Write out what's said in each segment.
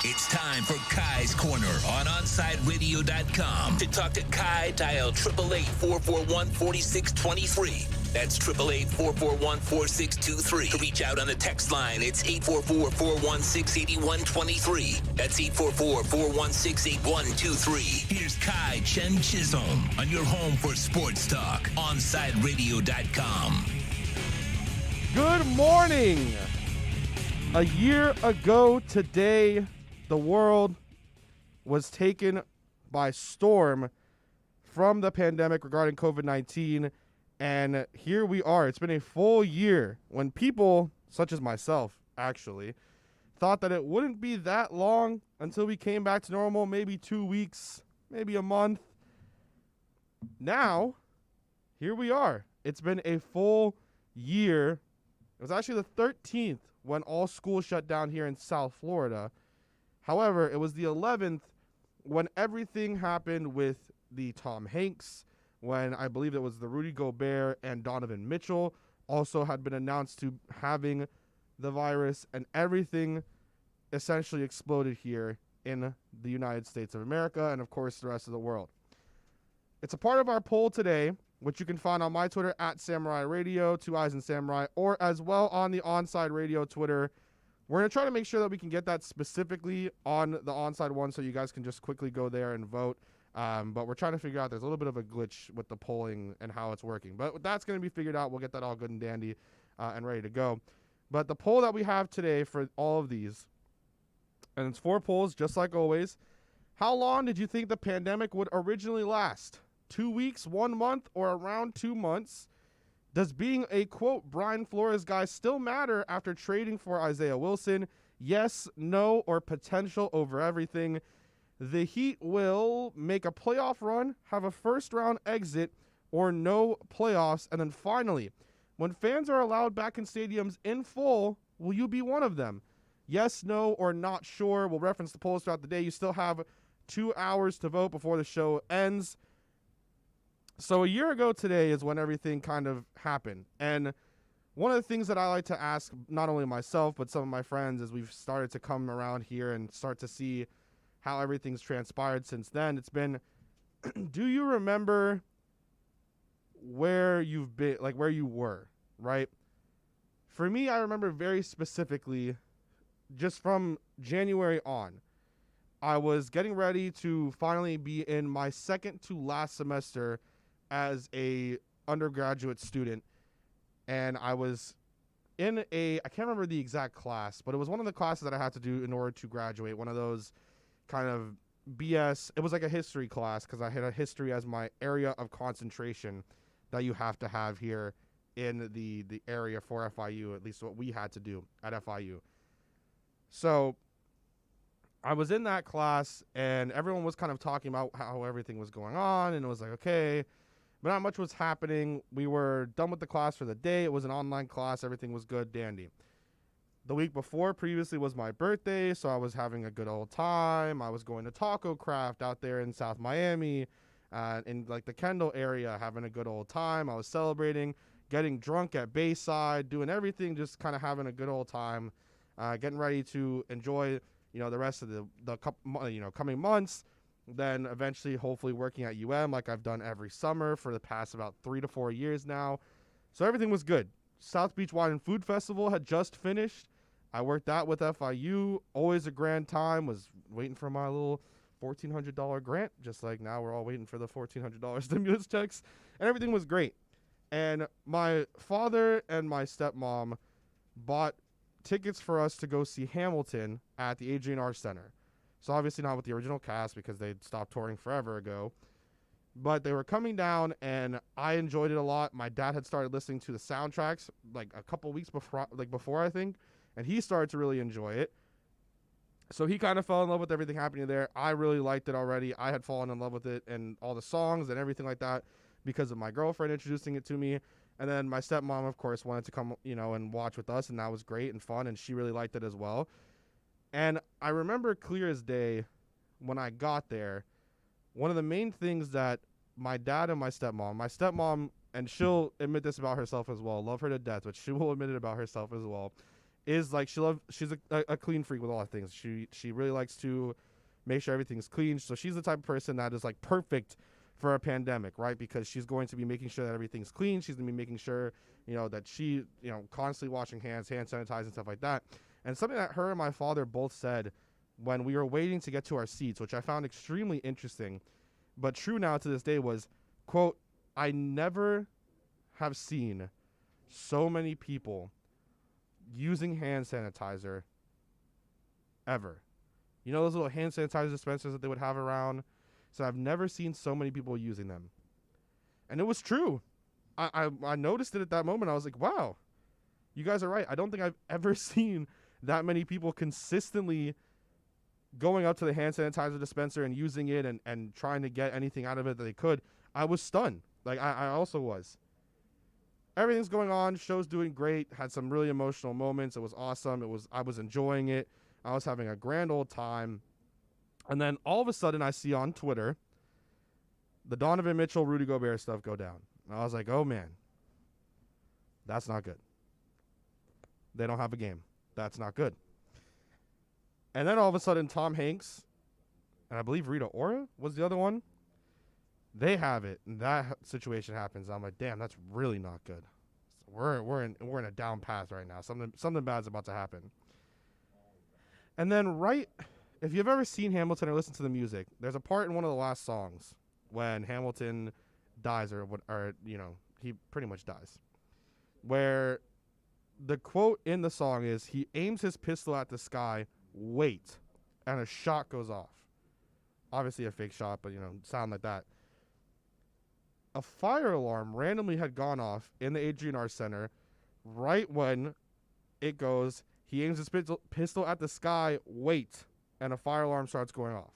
It's time for Kai's Corner on OnsideRadio.com. To talk to Kai, dial 888-441-4623. That's 888-441-4623. To reach out on the text line, it's 844-416-8123. That's 844-416-8123. Here's Kai Chen Chisholm on your home for sports talk, OnsideRadio.com. Good morning. A year ago today, the world was taken by storm from the pandemic regarding COVID-19, and here we are. It's been a full year when people, such as myself, actually, thought that it wouldn't be that long until we came back to normal, maybe 2 weeks, maybe a month. Now, here we are. It's been a full year. It was actually the 13th when all schools shut down here in South Florida. However, it was the 11th when everything happened with the Tom Hanks, when I believe it was the Rudy Gobert and Donovan Mitchell also had been announced to having the virus, and everything essentially exploded here in the United States of America and, of course, the rest of the world. It's a part of our poll today, which you can find on my Twitter at Samurai Radio, 2 Eyes in Samurai, or as well on the Onside Radio Twitter. We're going to try to make sure that we can get that specifically on the Onside one so you guys can just quickly go there and vote. But we're trying to figure out, there's a little bit of a glitch with the polling and how it's working. But that's going to be figured out. We'll get that all good and dandy and ready to go. But the poll that we have today for all of these, and it's 4 polls just like always. How long did you think the pandemic would originally last? 2 weeks, 1 month, or around 2 months? Does being a, quote, Brian Flores guy still matter after trading for Isaiah Wilson? Yes, no, or potential over everything. The Heat will make a playoff run, have a first-round exit, or no playoffs. And then finally, when fans are allowed back in stadiums in full, will you be one of them? Yes, no, or not sure. We'll reference the polls throughout the day. You still have 2 hours to vote before the show ends. So a year ago today is when everything kind of happened. And one of the things that I like to ask, not only myself, but some of my friends, as we've started to come around here and start to see how everything's transpired since then, it's been, do you remember where you've been, like where you were, right? For me, I remember very specifically just from January on, I was getting ready to finally be in my second to last semester as a undergraduate student, and I was in I can't remember the exact class, but it was one of the classes that I had to do in order to graduate, one of those kind of BS, it was like a history class, because I had a history as my area of concentration that you have to have here in the area for FIU, at least what we had to do at FIU. So I was in that class, and everyone was kind of talking about how everything was going on, and it was like, okay, but not much was happening. We were done with the class for the day. It was an online class. Everything was good, dandy. The week before previously was my birthday, so I was having a good old time. I was going to Taco Craft out there in South Miami, in like the Kendall area, having a good old time. I was celebrating, getting drunk at Bayside, doing everything, just kind of having a good old time, getting ready to enjoy, the rest of the coming months. Then eventually, hopefully, working at like I've done every summer for the past about 3 to 4 years now. So everything was good. South Beach Wine and Food Festival had just finished. I worked that with FIU. Always a grand time. Was waiting for my little $1,400 grant, just like now we're all waiting for the $1,400 stimulus checks. And everything was great. And my father and my stepmom bought tickets for us to go see Hamilton at the Adrian R. Center. So obviously not with the original cast because they'd stopped touring forever ago. But they were coming down, and I enjoyed it a lot. My dad had started listening to the soundtracks like a couple weeks before I think, and he started to really enjoy it. So he kind of fell in love with everything happening there. I really liked it already. I had fallen in love with it and all the songs and everything like that because of my girlfriend introducing it to me. And then my stepmom, of course, wanted to come, and watch with us, and that was great and fun, and she really liked it as well. And I remember clear as day when I got there, one of the main things that my dad and my stepmom, and she'll admit this about herself as well, love her to death, but she will admit it about herself as well, is like she's a clean freak with a lot of things. She really likes to make sure everything's clean. So she's the type of person that is like perfect for a pandemic, right? Because she's going to be making sure that everything's clean. She's going to be making sure, that she, constantly washing hands, hand sanitizing, stuff like that. And something that her and my father both said when we were waiting to get to our seats, which I found extremely interesting, but true now to this day, was, quote, I never have seen so many people using hand sanitizer ever. You know those little hand sanitizer dispensers that they would have around? So I've never seen so many people using them. And it was true. I noticed it at that moment. I was like, wow, you guys are right. I don't think I've ever seen that many people consistently going up to the hand sanitizer dispenser and using it and trying to get anything out of it that they could. I was stunned. Like, I also was. Everything's going on. Show's doing great. Had some really emotional moments. It was awesome. I was enjoying it. I was having a grand old time. And then all of a sudden I see on Twitter the Donovan Mitchell, Rudy Gobert stuff go down. And I was like, oh, man, that's not good. They don't have a game. That's not good. And then all of a sudden Tom Hanks and I believe Rita Ora was the other one. They have it, and that situation happens. I'm like, damn, that's really not good. So we're in a down path right now. Something bad's about to happen. And then if you've ever seen Hamilton or listened to the music, there's a part in one of the last songs when Hamilton dies or he pretty much dies, where the quote in the song is, he aims his pistol at the sky, wait, and a shot goes off. Obviously a fake shot, but sound like that. A fire alarm randomly had gone off in the Adrian R Center right when it goes, he aims his pistol at the sky, wait, and a fire alarm starts going off.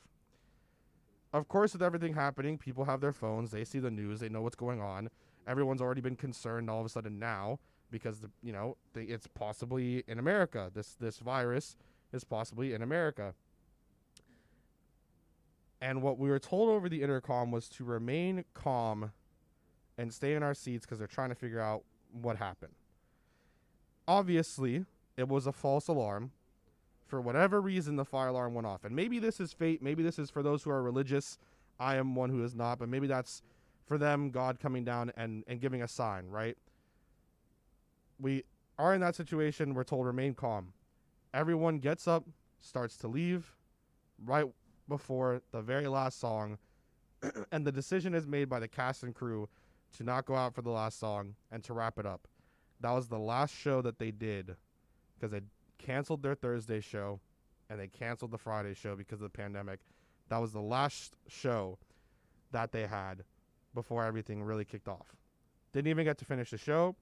Of course, with everything happening, people have their phones, they see the news, they know what's going on. Everyone's already been concerned all of a sudden now because it's possibly in America. This virus is possibly in America. And what we were told over the intercom was to remain calm and stay in our seats because they're trying to figure out what happened. Obviously, it was a false alarm. For whatever reason, the fire alarm went off. And maybe this is fate. Maybe this is for those who are religious. I am one who is not. But maybe that's for them, God coming down and giving a sign, right? We are in that situation. We're told remain calm. Everyone gets up, starts to leave right before the very last song. And the decision is made by the cast and crew to not go out for the last song and to wrap it up. That was the last show that they did because they canceled their Thursday show and they canceled the Friday show because of the pandemic. That was the last show that they had before everything really kicked off. Didn't even get to finish the show.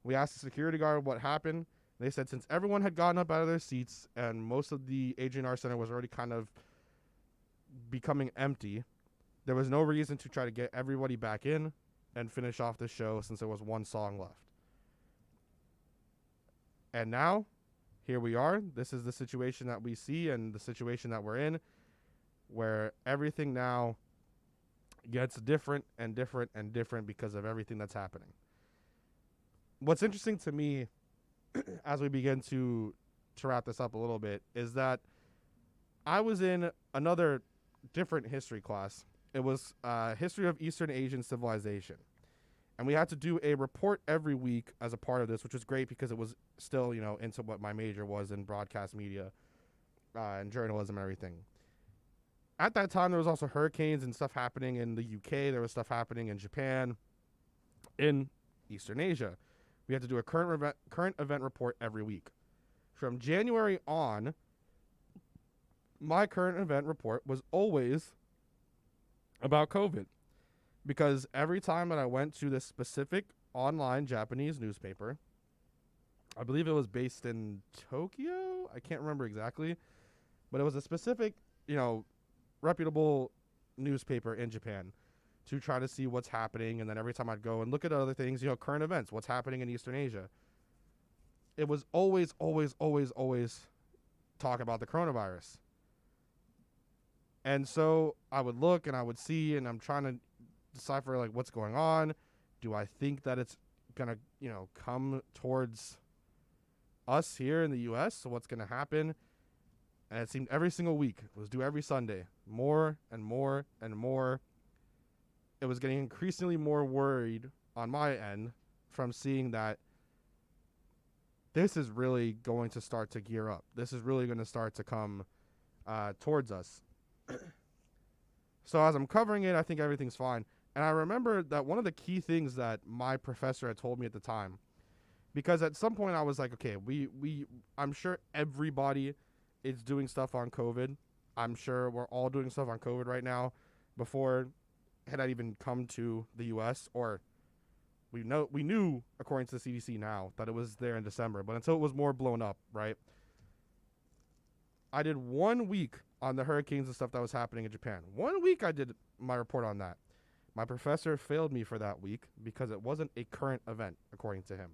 We asked the security guard what happened. They said since everyone had gotten up out of their seats and most of the Adrian R Center was already kind of becoming empty, there was no reason to try to get everybody back in and finish off the show since there was one song left. And now, here we are. This is the situation that we see and the situation that we're in, where everything now gets different and different and different because of everything that's happening. What's interesting to me as we begin to wrap this up a little bit is that I was in another different history class. It was History of Eastern Asian Civilization. And we had to do a report every week as a part of this, which was great because it was still, into what my major was in broadcast media and journalism and everything. At that time, there was also hurricanes and stuff happening in the UK. There was stuff happening in Japan, in Eastern Asia. We had to do a current event report every week. From January on, my current event report was always about COVID. Because every time that I went to this specific online Japanese newspaper, I believe it was based in Tokyo. I can't remember exactly. But it was a specific, reputable newspaper in Japan to try to see what's happening. And then every time I'd go and look at other things, current events, what's happening in Eastern Asia. It was always talk about the coronavirus. And so I would look and I would see, and I'm trying to decipher what's going on. Do I think that it's gonna come towards us here in the U.S., so what's going to happen. And it seemed every single week it was due every Sunday, more and more and more. It was getting increasingly more worried on my end from seeing that this is really going to start to gear up. This is really going to start to come towards us. So as I'm covering it, I think everything's fine. And I remember that one of the key things that my professor had told me at the time, because at some point I was like, okay, I'm sure everybody is doing stuff on COVID. I'm sure we're all doing stuff on COVID right now before it had even come to the U.S. or we knew, according to the CDC now, that it was there in December, but until it was more blown up, right? I did 1 week on the hurricanes and stuff that was happening in Japan. 1 week I did my report on that. My professor failed me for that week because it wasn't a current event, according to him.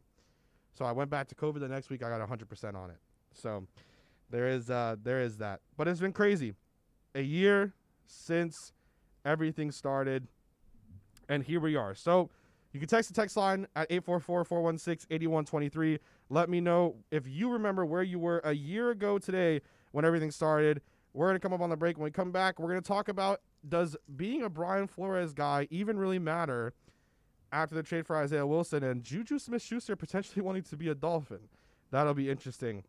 So I went back to COVID the next week. I got 100% on it. So there is that. But it's been crazy. A year since everything started, and here we are. So you can text the text line at 844-416-8123. Let me know if you remember where you were a year ago today when everything started. We're going to come up on the break. When we come back, we're going to talk about, does being a Brian Flores guy even really matter after the trade for Isaiah Wilson and Juju Smith-Schuster potentially wanting to be a Dolphin? That'll be interesting.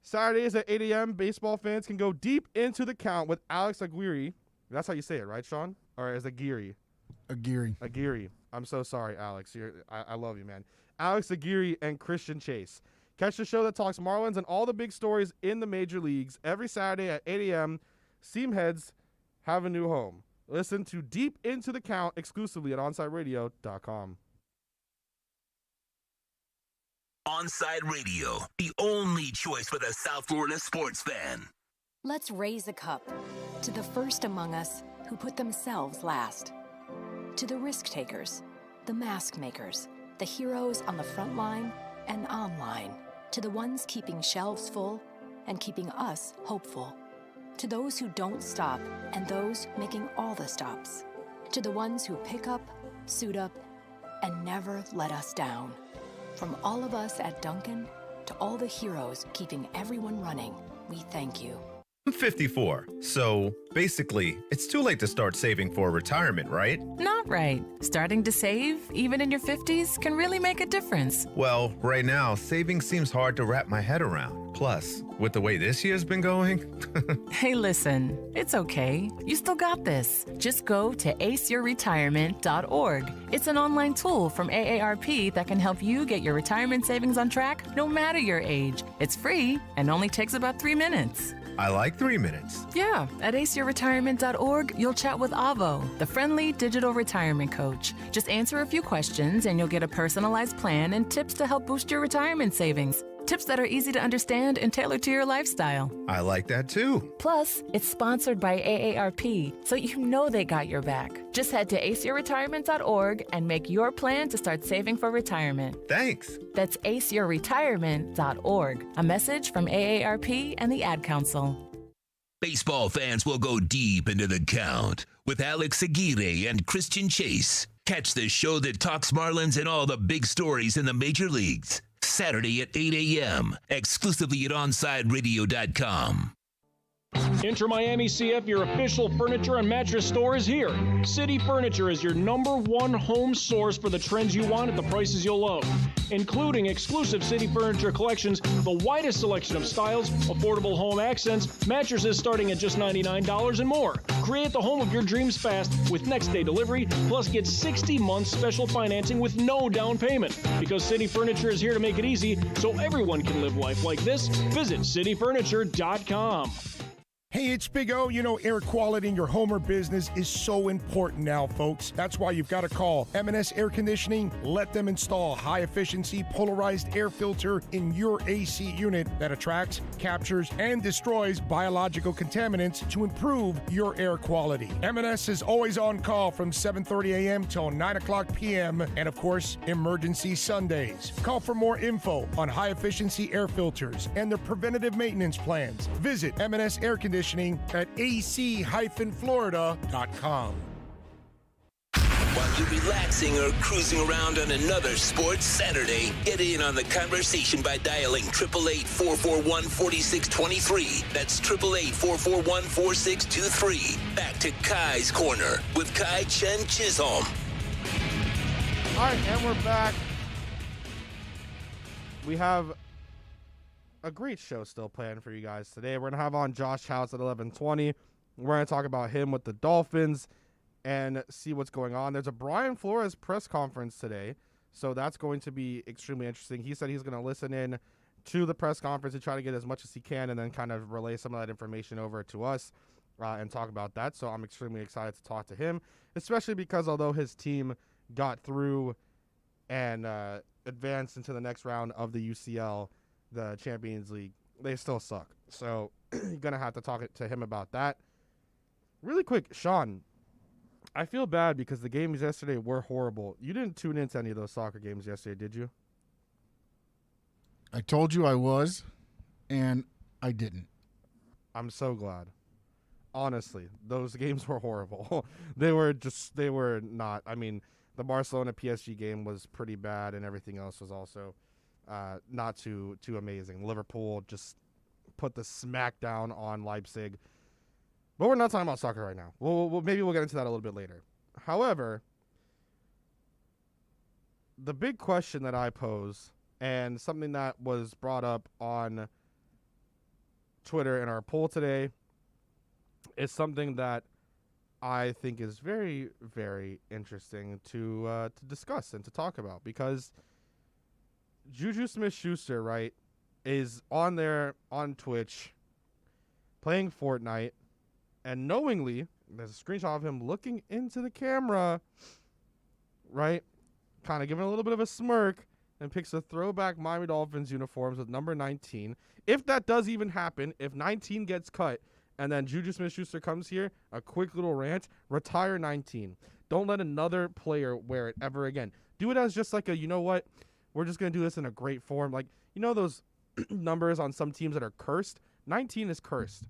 Saturdays at 8 a.m., baseball fans can go deep into the count with Alex Aguirre. That's how you say it, right, Sean? Or is it Aguirre? Aguirre. I'm so sorry, Alex. I love you, man. Alex Aguirre and Christian Chase. Catch the show that talks Marlins and all the big stories in the major leagues every Saturday at 8 a.m. Seamheads have a new home. Listen to Deep Into the Count exclusively at OnsideRadio.com. Onside Radio, the only choice for the South Florida sports fan. Let's raise a cup to the first among us who put themselves last. To the risk takers, the mask makers, the heroes on the front line and online. To the ones keeping shelves full and keeping us hopeful. To those who don't stop and those making all the stops. To the ones who pick up, suit up, and never let us down. From all of us at Dunkin' to all the heroes keeping everyone running, we thank you. I'm 54, so basically, it's too late to start saving for retirement, right? Not right. Starting to save, even in your 50s, can really make a difference. Well, right now, saving seems hard to wrap my head around. Plus, with the way this year's been going... Hey, listen, it's okay. You still got this. Just go to aceyourretirement.org. It's an online tool from AARP that can help you get your retirement savings on track no matter your age. It's free and only takes about 3 minutes. I like 3 minutes. Yeah, at aceyourretirement.org, you'll chat with Avo, the friendly digital retirement coach. Just answer a few questions and you'll get a personalized plan and tips to help boost your retirement savings. Tips that are easy to understand and tailored to your lifestyle. I like that too. Plus, it's sponsored by AARP, so you know they got your back. Just head to aceyourretirement.org and make your plan to start saving for retirement. Thanks. That's aceyourretirement.org. A message from AARP and the Ad Council. Baseball fans will go deep into the count with Alex Aguirre and Christian Chase. Catch the show that talks Marlins and all the big stories in the major leagues. Saturday at 8 a.m. exclusively at OnsideRadio.com. Inter Miami CF, your official furniture and mattress store, is here. City Furniture is your #1 home source for the trends you want at the prices you'll love, including exclusive City Furniture collections, the widest selection of styles, affordable home accents, mattresses starting at just $99 and more. Create the home of your dreams fast with next-day delivery, plus get 60 months special financing with no down payment. Because City Furniture is here to make it easy so everyone can live life like this, visit cityfurniture.com. Hey, it's Big O. You know, air quality in your home or business is so important now, folks. That's why you've got to call M&S Air Conditioning. Let them install high-efficiency polarized air filter in your AC unit that attracts, captures, and destroys biological contaminants to improve your air quality. M&S is always on call from 7:30 a.m. till 9 o'clock p.m. and, of course, emergency Sundays. Call for more info on high-efficiency air filters and their preventative maintenance plans. Visit M&S Air Conditioning at ac-florida.com. While you're relaxing or cruising around on another sports Saturday, get in on the conversation by dialing 888-441-4623. That's 888-441-4623. Back to Kai's Corner with Kai Chen Chisholm. All right, and we're back. We have a great show still planned for you guys today. We're going to have on Josh House at 11:20. We're going to talk about him with the Dolphins and see what's going on. There's a Brian Flores press conference today, so that's going to be extremely interesting. He said he's going to listen in to the press conference and try to get as much as he can and then kind of relay some of that information over to us and talk about that. So I'm extremely excited to talk to him, especially because although his team got through and advanced into the next round of the UCL, the Champions League, they still suck. So you're going to have to talk to him about that. Really quick, Sean, I feel bad because the games yesterday were horrible. You didn't tune into any of those soccer games yesterday, did you? I told you I was, and I didn't. I'm so glad. Honestly, those games were horrible. They were not. I mean, the Barcelona PSG game was pretty bad, and everything else was also not too amazing. Liverpool just put the smackdown on Leipzig. But we're not talking about soccer right now. Maybe we'll get into that a little bit later. However, the big question that I pose, and something that was brought up on Twitter in our poll today, is something that I think is very, very interesting to discuss and to talk about, because Juju Smith-Schuster, right, is on there on Twitch playing Fortnite, and knowingly, there's a screenshot of him looking into the camera, right, kind of giving a little bit of a smirk, and picks a throwback Miami Dolphins uniforms with number 19. If that does even happen, if 19 gets cut, and then Juju Smith-Schuster comes here, a quick little rant, retire 19. Don't let another player wear it ever again. Do it as just like a, you know what, we're just going to do this in a great form. Like, you know those numbers on some teams that are cursed? 19 is cursed.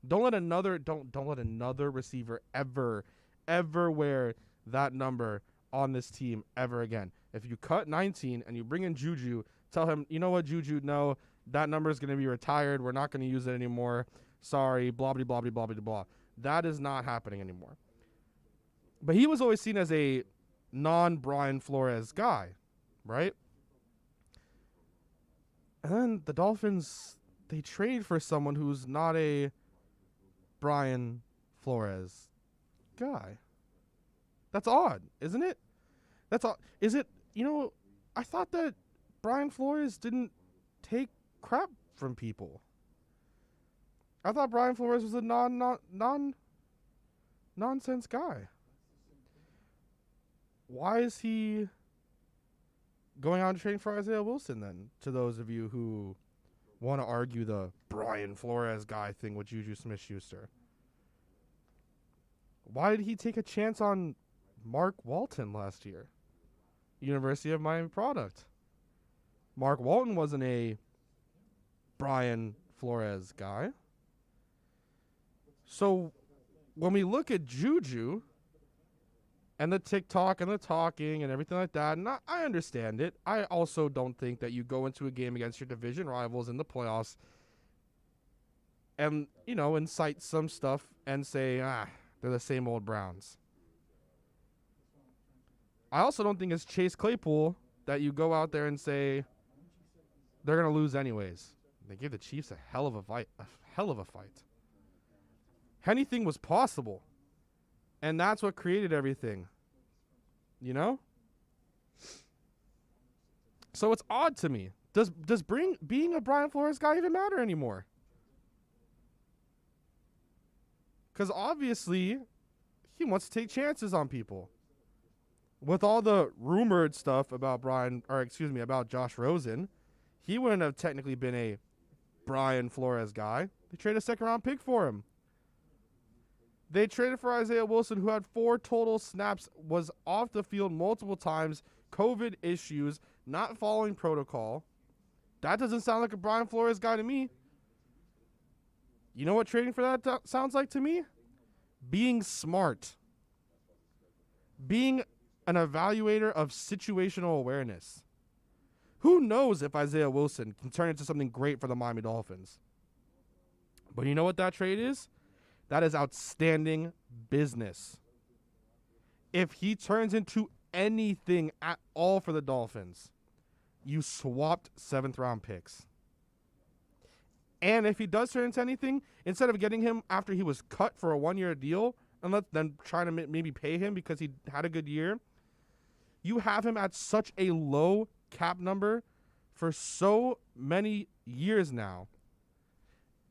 Don't let another receiver ever wear that number on this team ever again. If you cut 19 and you bring in Juju, tell him, you know what, Juju, no, that number is going to be retired. We're not going to use it anymore. Sorry, blah, blah, blah, blah, blah, blah. That is not happening anymore. But he was always seen as a non-Brian Flores guy, right? And then the Dolphins, they trade for someone who's not a Brian Flores guy. That's odd, isn't it? That's odd. Is it, you know, I thought that Brian Flores didn't take crap from people. I thought Brian Flores was a nonsense guy. Why is he going on to training for Isaiah Wilson then, to those of you who want to argue the Brian Flores guy thing with Juju Smith-Schuster? Why did he take a chance on Mark Walton last year? University of Miami product. Mark Walton wasn't a Brian Flores guy. So when we look at Juju and the TikTok and the talking and everything like that, and I understand it. I also don't think that you go into a game against your division rivals in the playoffs and, you know, incite some stuff and say, they're the same old Browns. I also don't think it's Chase Claypool that you go out there and say they're going to lose anyways. They gave the Chiefs a hell of a fight. Anything was possible. And that's what created everything. You know? So it's odd to me. Does being a Brian Flores guy even matter anymore? Because obviously, he wants to take chances on people. With all the rumored stuff about about Josh Rosen, he wouldn't have technically been a Brian Flores guy. They traded a second-round pick for him. They traded for Isaiah Wilson, who had 4 total snaps, was off the field multiple times, COVID issues, not following protocol. That doesn't sound like a Brian Flores guy to me. You know what trading for that sounds like to me? Being smart. Being an evaluator of situational awareness. Who knows if Isaiah Wilson can turn into something great for the Miami Dolphins? But you know what that trade is? That is outstanding business. If he turns into anything at all for the Dolphins, you swapped 7th round picks. And if he does turn into anything, instead of getting him after he was cut for a 1-year deal, and then trying to maybe pay him because he had a good year, you have him at such a low cap number for so many years now.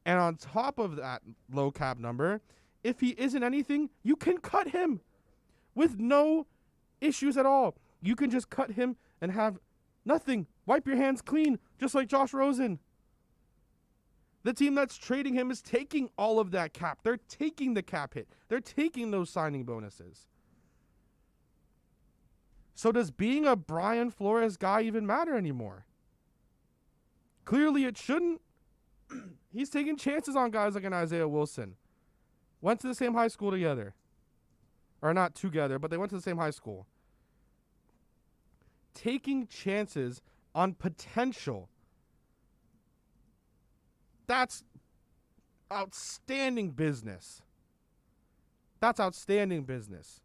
And on top of that low cap number, if he isn't anything, you can cut him with no issues at all. You can just cut him and have nothing. Wipe your hands clean, just like Josh Rosen. The team that's trading him is taking all of that cap. They're taking the cap hit. They're taking those signing bonuses. So does being a Brian Flores guy even matter anymore? Clearly it shouldn't. He's taking chances on guys like an Isaiah Wilson. Went to the same high school together. Or not together, but they went to the same high school. Taking chances on potential. That's outstanding business. That's outstanding business.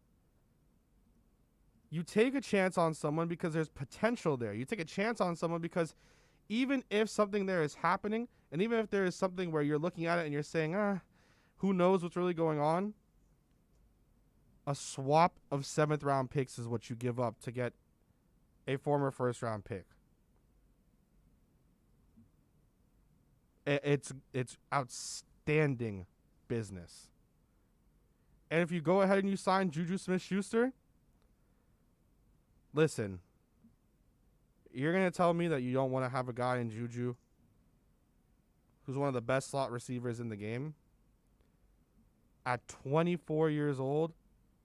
You take a chance on someone because there's potential there. You take a chance on someone because even if something there is happening, and even if there is something where you're looking at it and you're saying, who knows what's really going on, a swap of 7th round picks is what you give up to get a former 1st round pick. It's outstanding business. And if you go ahead and you sign Juju Smith-Schuster, listen, you're going to tell me that you don't want to have a guy in Juju who's one of the best slot receivers in the game at 24 years old,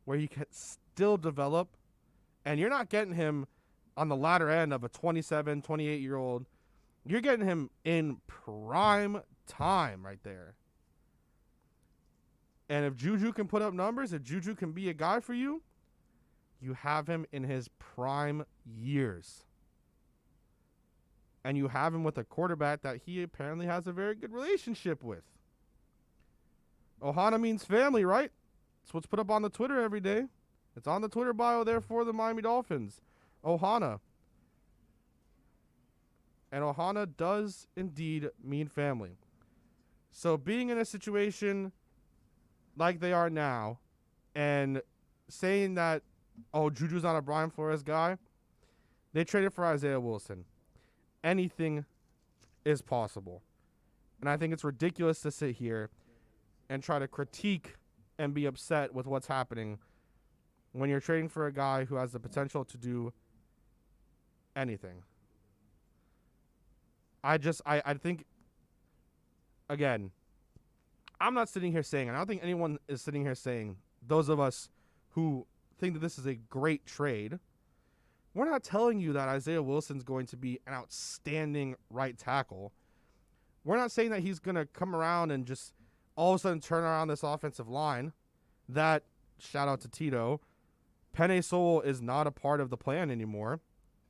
where he can still develop, and you're not getting him on the latter end of a 27, 28-year-old. You're getting him in prime time right there. And if Juju can put up numbers, if Juju can be a guy for you, you have him in his prime years. And you have him with a quarterback that he apparently has a very good relationship with. Ohana means family, right? That's what's put up on the Twitter every day. It's on the Twitter bio there for the Miami Dolphins. Ohana. And Ohana does indeed mean family. So being in a situation like they are now and saying that, Juju's not a Brian Flores guy, they traded for Isaiah Wilson. Anything is possible. And I think it's ridiculous to sit here and try to critique and be upset with what's happening when you're trading for a guy who has the potential to do anything. I think, again, I'm not sitting here saying, and I don't think anyone is sitting here saying, those of us who think that this is a great trade, we're not telling you that Isaiah Wilson's going to be an outstanding right tackle. We're not saying that he's going to come around and just all of a sudden turn around this offensive line. That, shout out to Tito, Penei Sewell is not a part of the plan anymore,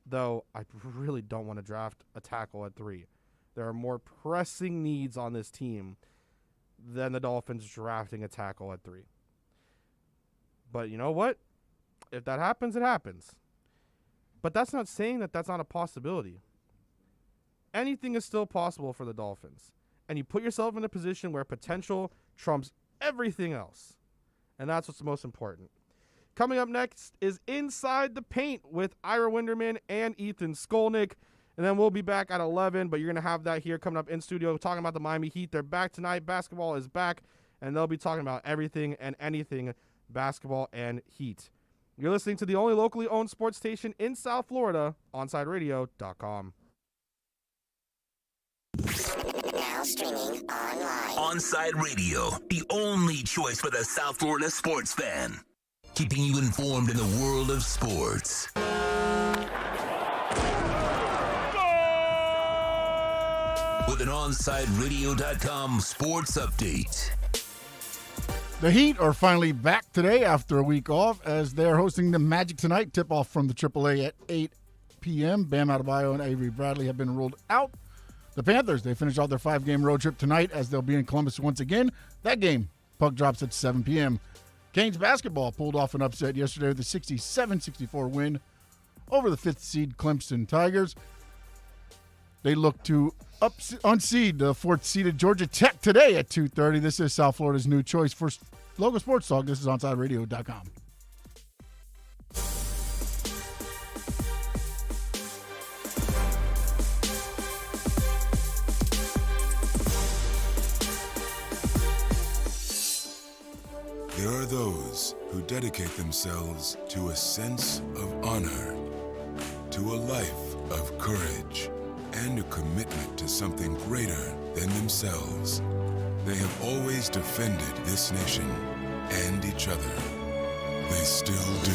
though I really don't want to draft a tackle at 3. There are more pressing needs on this team than the Dolphins drafting a tackle at 3. But you know what? If that happens, it happens. But that's not saying that that's not a possibility. Anything is still possible for the Dolphins. And you put yourself in a position where potential trumps everything else. And that's what's most important. Coming up next is Inside the Paint with Ira Winderman and Ethan Skolnick. And then we'll be back at 11, but you're going to have that here coming up in studio talking about the Miami Heat. They're back tonight. Basketball is back, and they'll be talking about everything and anything basketball and Heat. You're listening to the only locally owned sports station in South Florida, OnsideRadio.com. Now streaming online. Onside Radio, the only choice for the South Florida sports fan. Keeping you informed in the world of sports. With an OnsideRadio.com sports update. The Heat are finally back today after a week off as they're hosting the Magic tonight. Tip-off from the AAA at 8 p.m. Bam Adebayo and Avery Bradley have been ruled out. The Panthers, they finish off their 5-game road trip tonight as they'll be in Columbus once again. That game, puck drops at 7 p.m. Canes basketball pulled off an upset yesterday with a 67-64 win over the 5th seed Clemson Tigers. They look to unseed the 4th-seeded Georgia Tech today at 2:30. This is South Florida's new choice for local sports talk. This is OnSideRadio.com. There are those who dedicate themselves to a sense of honor, to a life of courage, and a commitment to something greater than themselves. They have always defended this nation and each other. They still do.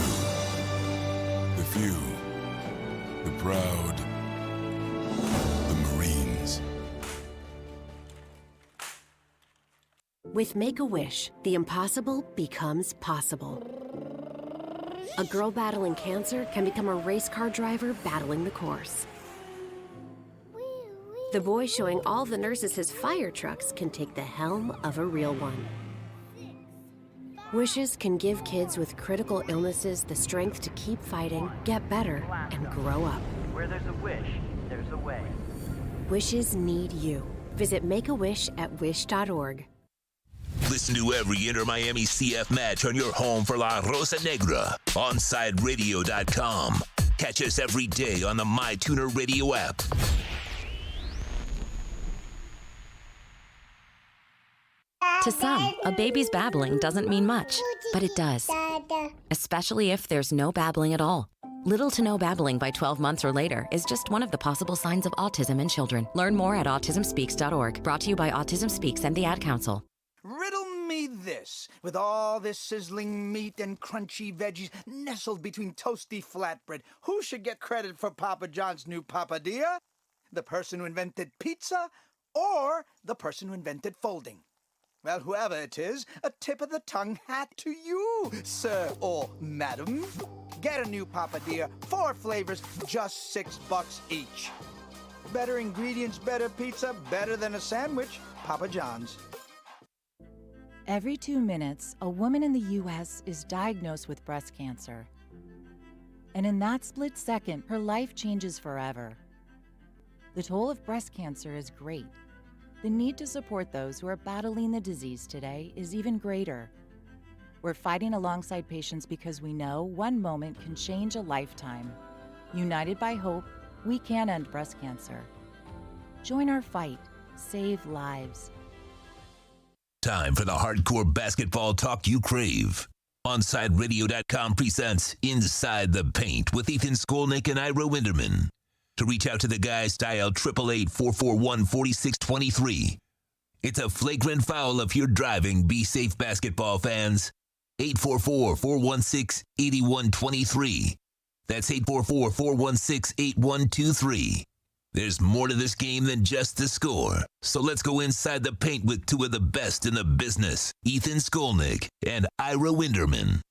The few, the proud, the Marines. With Make-A-Wish, the impossible becomes possible. A girl battling cancer can become a race car driver battling the course. The boy showing all the nurses his fire trucks can take the helm of a real one. Wishes can give kids with critical illnesses the strength to keep fighting, get better, and grow up. Where there's a wish, there's a way. Wishes need you. Visit Make-A-Wish at wish.org. Listen to every Inter-Miami CF match on your home for La Rosa Negra. OnSideRadio.com. Catch us every day on the MyTuner Radio app. To some, a baby's babbling doesn't mean much, but it does. Especially if there's no babbling at all. Little to no babbling by 12 months or later is just one of the possible signs of autism in children. Learn more at autismspeaks.org. Brought to you by Autism Speaks and the Ad Council. Riddle me this. With all this sizzling meat and crunchy veggies nestled between toasty flatbread, who should get credit for Papa John's new papadilla? The person who invented pizza or the person who invented folding? Well, whoever it is, a tip of the tongue hat to you, sir or madam. Get a new papadilla, 4 flavors, just $6 each. Better ingredients, better pizza, better than a sandwich. Papa John's. Every 2 minutes, a woman in the U.S. is diagnosed with breast cancer. And in that split second, her life changes forever. The toll of breast cancer is great. The need to support those who are battling the disease today is even greater. We're fighting alongside patients because we know one moment can change a lifetime. United by hope, we can end breast cancer. Join our fight. Save lives. Time for the hardcore basketball talk you crave. OnSideRadio.com presents Inside the Paint with Ethan Skolnick and Ira Winderman. To reach out to the guys, dial 888-441-4623. It's a flagrant foul if you're driving. Be safe, basketball fans. 844-416-8123. That's 844-416-8123. There's more to this game than just the score. So let's go inside the paint with 2 of the best in the business, Ethan Skolnick and Ira Winderman.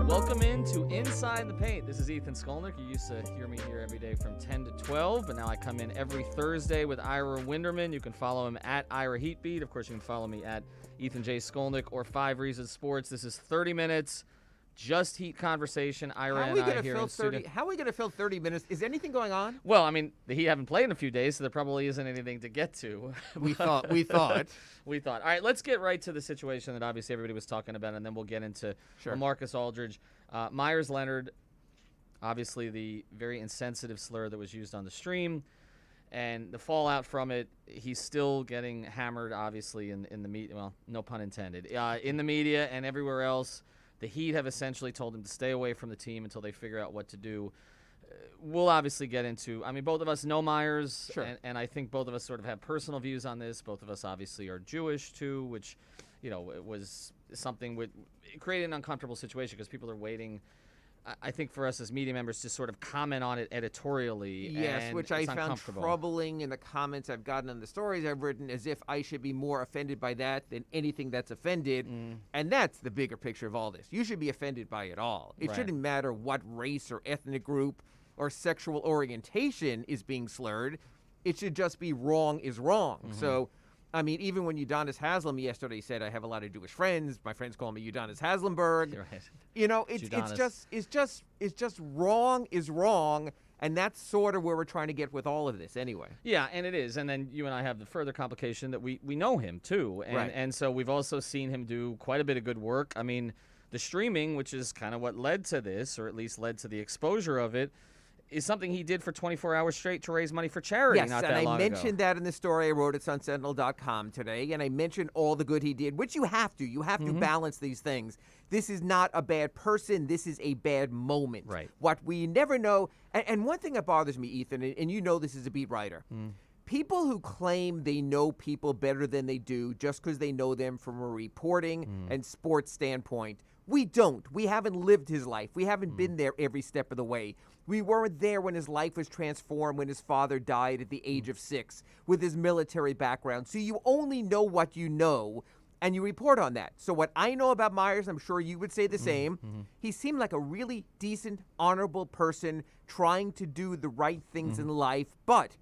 Welcome into Inside the Paint. This is Ethan Skolnick. You used to hear me here every day from 10 to 12, but now I come in every Thursday with Ira Winderman. You can follow him at Ira Heatbeat. Of course, you can follow me at Ethan J. Skolnick or 5 Reasons Sports. This is 30 minutes, just Heat conversation. Ira and I here in studio. How are we going to fill 30 minutes? Is anything going on? Well, I mean, the Heat haven't played in a few days, so there probably isn't anything to get to. We thought. We thought. All right, let's get right to the situation that obviously everybody was talking about, and then we'll get into Marcus Aldridge. Myers Leonard, obviously the very insensitive slur that was used on the stream, and the fallout from it, he's still getting hammered, obviously, in the media. Well, no pun intended. In the media and everywhere else, the Heat have essentially told him to stay away from the team until they figure out what to do. We'll obviously get into, I mean, both of us know Myers, and I think both of us sort of have personal views on this. Both of us obviously are Jewish, too, which, you know, it was something it created an uncomfortable situation because people are waiting. I think for us as media members to sort of comment on it editorially. Yes, and which I it's found uncomfortable. troubling in the comments I've gotten on the stories I've written, as if I should be more offended by that than anything that's offended. And that's the bigger picture of all this. You should be offended by it all. It Right. shouldn't matter what race or ethnic group or sexual orientation is being slurred. It should just be wrong is wrong. So, I mean, even when Udonis Haslem yesterday said, I have a lot of Jewish friends, my friends call me Udonis Haslemberg. Right. You know, it's just wrong is wrong, and that's sort of where we're trying to get with all of this anyway. Yeah, and it is. And then you and I have the further complication that we know him, too. And, Right. and so we've also seen him do quite a bit of good work. I mean, the streaming, which is kind of what led to this, or at least led to the exposure of it, is something he did for 24 hours straight to raise money for charity Yes, not and that I long mentioned ago. that in the story I wrote at sunsentinel.com today, and I mentioned all the good he did, which you have to. You have to balance these things. This is not a bad person. This is a bad moment. Right. What we never know, and one thing that bothers me, Ethan, and you know this as a beat writer, people who claim they know people better than they do just because they know them from a reporting and sports standpoint, we don't. We haven't lived his life. We haven't been there every step of the way. We weren't there when his life was transformed, when his father died at the age of 6, with his military background. So you only know what you know, and you report on that. So what I know about Myers, I'm sure you would say the same. He seemed like a really decent, honorable person trying to do the right things in life. But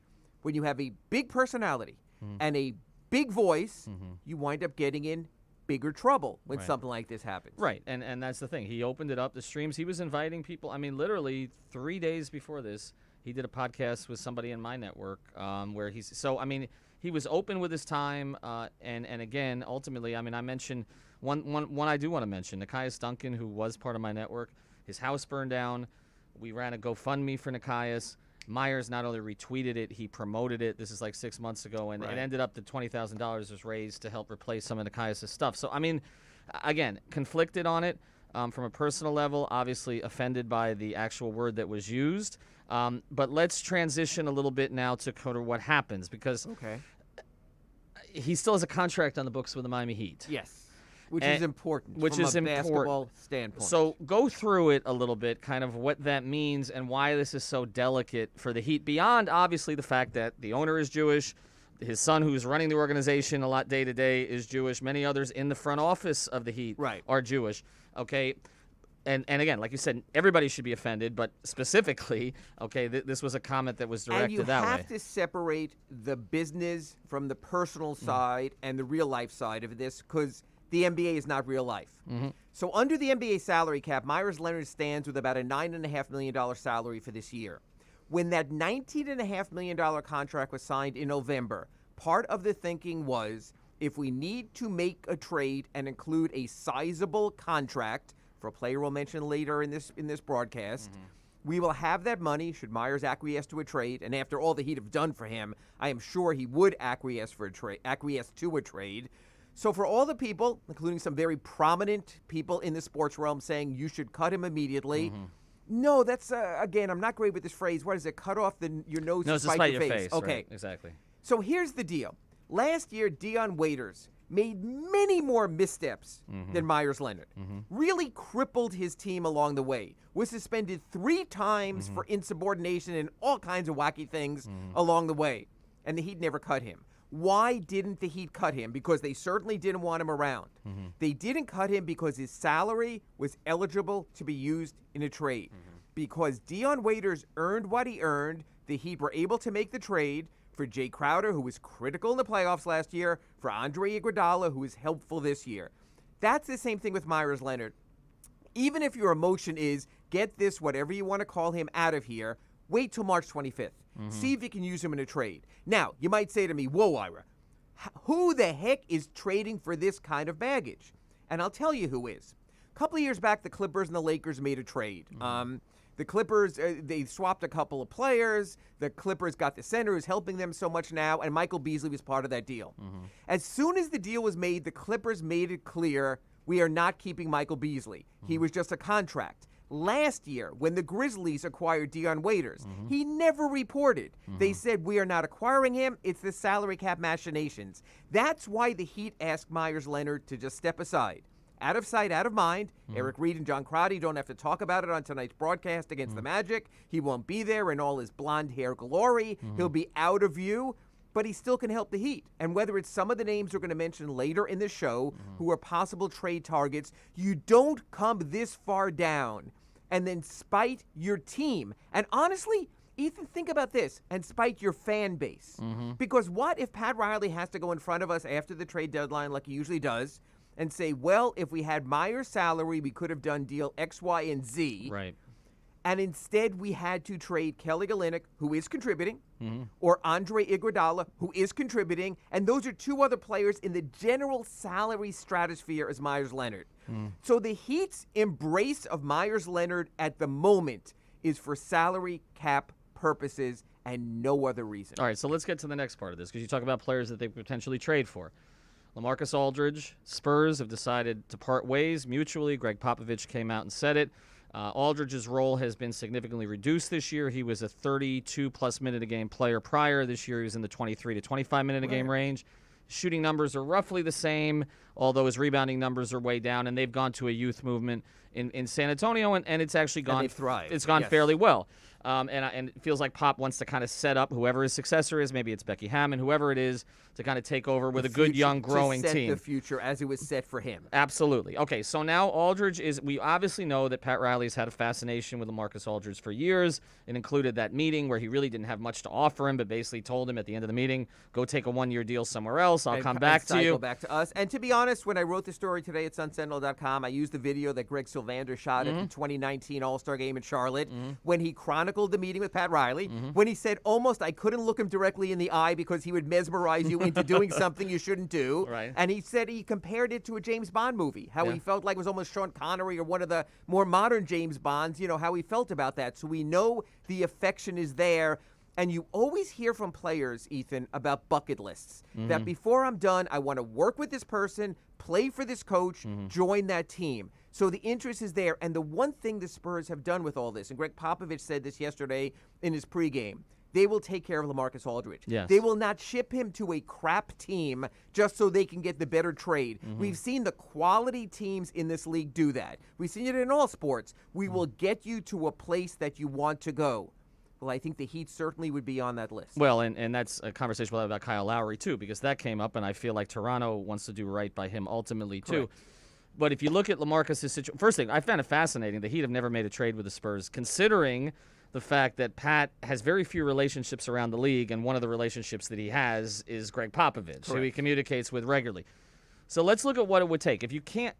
when you have a big personality and a big voice, you wind up getting in bigger trouble when Right. something like this happens. Right, and that's the thing. He opened it up, the streams. He was inviting people. I mean, literally 3 days before this, he did a podcast with somebody in my network where he's – so, I mean, he was open with his time. And again, ultimately, I mean, I mentioned one I do want to mention, Nikias Duncan, who was part of my network. His house burned down. We ran a GoFundMe for Nikias. Myers not only retweeted it, he promoted it. This is like 6 months ago, and Right. it ended up that $20,000 was raised to help replace some of Nikias' stuff. So, I mean, again, conflicted on it from a personal level, obviously offended by the actual word that was used. But let's transition a little bit now to Korner what happens, because he still has a contract on the books with the Miami Heat. Yes. Which is important Which from is a important. basketball standpoint. So go through it a little bit, kind of what that means and why this is so delicate for the Heat, beyond obviously the fact that the owner is Jewish, his son who's running the organization a lot day to day is Jewish, many others in the front office of the Heat are Jewish. Okay. And again, like you said, everybody should be offended, but specifically, okay, this was a comment that was directed that way. And you have to separate the business from the personal side and the real life side of this, because the NBA is not real life. So under the NBA salary cap, Myers Leonard stands with about a $9.5 million salary for this year. When that $19.5 million contract was signed in November, part of the thinking was, if we need to make a trade and include a sizable contract for a player we'll mention later in this broadcast, we will have that money should Myers acquiesce to a trade. And after all the Heat have done for him, I am sure he would acquiesce to a trade. So for all the people, including some very prominent people in the sports realm, saying you should cut him immediately, no, that's, again, I'm not great with this phrase. What is it? Cut off your nose to spite your face. Okay. Right, exactly. So here's the deal. Last year, Dion Waiters made many more missteps than Myers Leonard. Really crippled his team along the way. Was suspended 3 times for insubordination and all kinds of wacky things along the way. And the Heat never cut him. Why didn't the Heat cut him? Because they certainly didn't want him around. They didn't cut him because his salary was eligible to be used in a trade. Because Dion Waiters earned what he earned, the Heat were able to make the trade for Jay Crowder, who was critical in the playoffs last year, for Andre Iguodala, who is helpful this year. That's the same thing with Myers Leonard. Even if your emotion is, get this, whatever you want to call him, out of here, wait till March 25th. See if you can use him in a trade. Now, you might say to me, whoa, Ira, who the heck is trading for this kind of baggage? And I'll tell you who is. A couple of years back, the Clippers and the Lakers made a trade. The Clippers, they swapped a couple of players. The Clippers got the center who's helping them so much now, and Michael Beasley was part of that deal. As soon as the deal was made, the Clippers made it clear, we are not keeping Michael Beasley. He was just a contract. Last year, when the Grizzlies acquired Dion Waiters, he never reported. They said, we are not acquiring him. It's the salary cap machinations. That's why the Heat asked Myers Leonard to just step aside. out of sight, out of mind. Eric Reed and John Crotty don't have to talk about it on tonight's broadcast against the Magic. He won't be there in all his blonde hair glory. He'll be out of view, but he still can help the Heat. And whether it's some of the names we're going to mention later in the show who are possible trade targets, you don't come this far down and then spite your team. And honestly, Ethan, think about this, and spite your fan base. Because what if Pat Riley has to go in front of us after the trade deadline like he usually does and say, well, if we had Myers' salary, we could have done deal X, Y, and Z. Right. And instead we had to trade Kelly Olynyk, who is contributing, or Andre Iguodala, who is contributing, and those are two other players in the general salary stratosphere as Myers Leonard. So the Heat's embrace of Myers Leonard at the moment is for salary cap purposes and no other reason. All right, so let's get to the next part of this because you talk about players that they potentially trade for. LaMarcus Aldridge, Spurs have decided to part ways mutually. Greg Popovich came out and said it. Aldridge's role has been significantly reduced this year. He was a 32-plus minute-a-game player prior. This year he was in the 23 to 25-minute-a-game range. Shooting numbers are roughly the same, although his rebounding numbers are way down, and they've gone to a youth movement in San Antonio, and it's actually gone. And they've thrived. It's gone Yes. fairly well. And it feels like Pop wants to kind of set up whoever his successor is, maybe it's Becky Hammond, whoever it is, to kind of take over with a good, young, growing to set team. the future as it was set for him. Absolutely. Okay, so now Aldridge is, we obviously know that Pat Riley's had a fascination with LaMarcus Aldridge for years. It included that meeting where he really didn't have much to offer him, but basically told him at the end of the meeting, go take a one-year deal somewhere else. I'll come back to you. Cycle back to us. And to be honest, when I wrote the story today at sunsentinel.com, I used the video that Greg Sylvander shot at the 2019 All-Star Game in Charlotte when he chronicled the meeting with Pat Riley, when he said almost I couldn't look him directly in the eye because he would mesmerize you into doing something you shouldn't do. Right. And he said he compared it to a James Bond movie, how he felt like it was almost Sean Connery or one of the more modern James Bonds, you know, how he felt about that. So we know the affection is there. And you always hear from players, Ethan, about bucket lists. That before I'm done, I want to work with this person, play for this coach, join that team. So the interest is there. And the one thing the Spurs have done with all this, and Greg Popovich said this yesterday in his pregame, they will take care of LaMarcus Aldridge. Yes. They will not ship him to a crap team just so they can get the better trade. We've seen the quality teams in this league do that. We've seen it in all sports. We will get you to a place that you want to go. Well, I think the Heat certainly would be on that list. Well, and that's a conversation we'll have about Kyle Lowry, too, because that came up, and I feel like Toronto wants to do right by him ultimately, too. Correct. But if you look at LaMarcus' situation, first thing, I found it fascinating. The Heat have never made a trade with the Spurs, considering the fact that Pat has very few relationships around the league, and one of the relationships that he has is Greg Popovich, who he communicates with regularly. So let's look at what it would take. If you can't,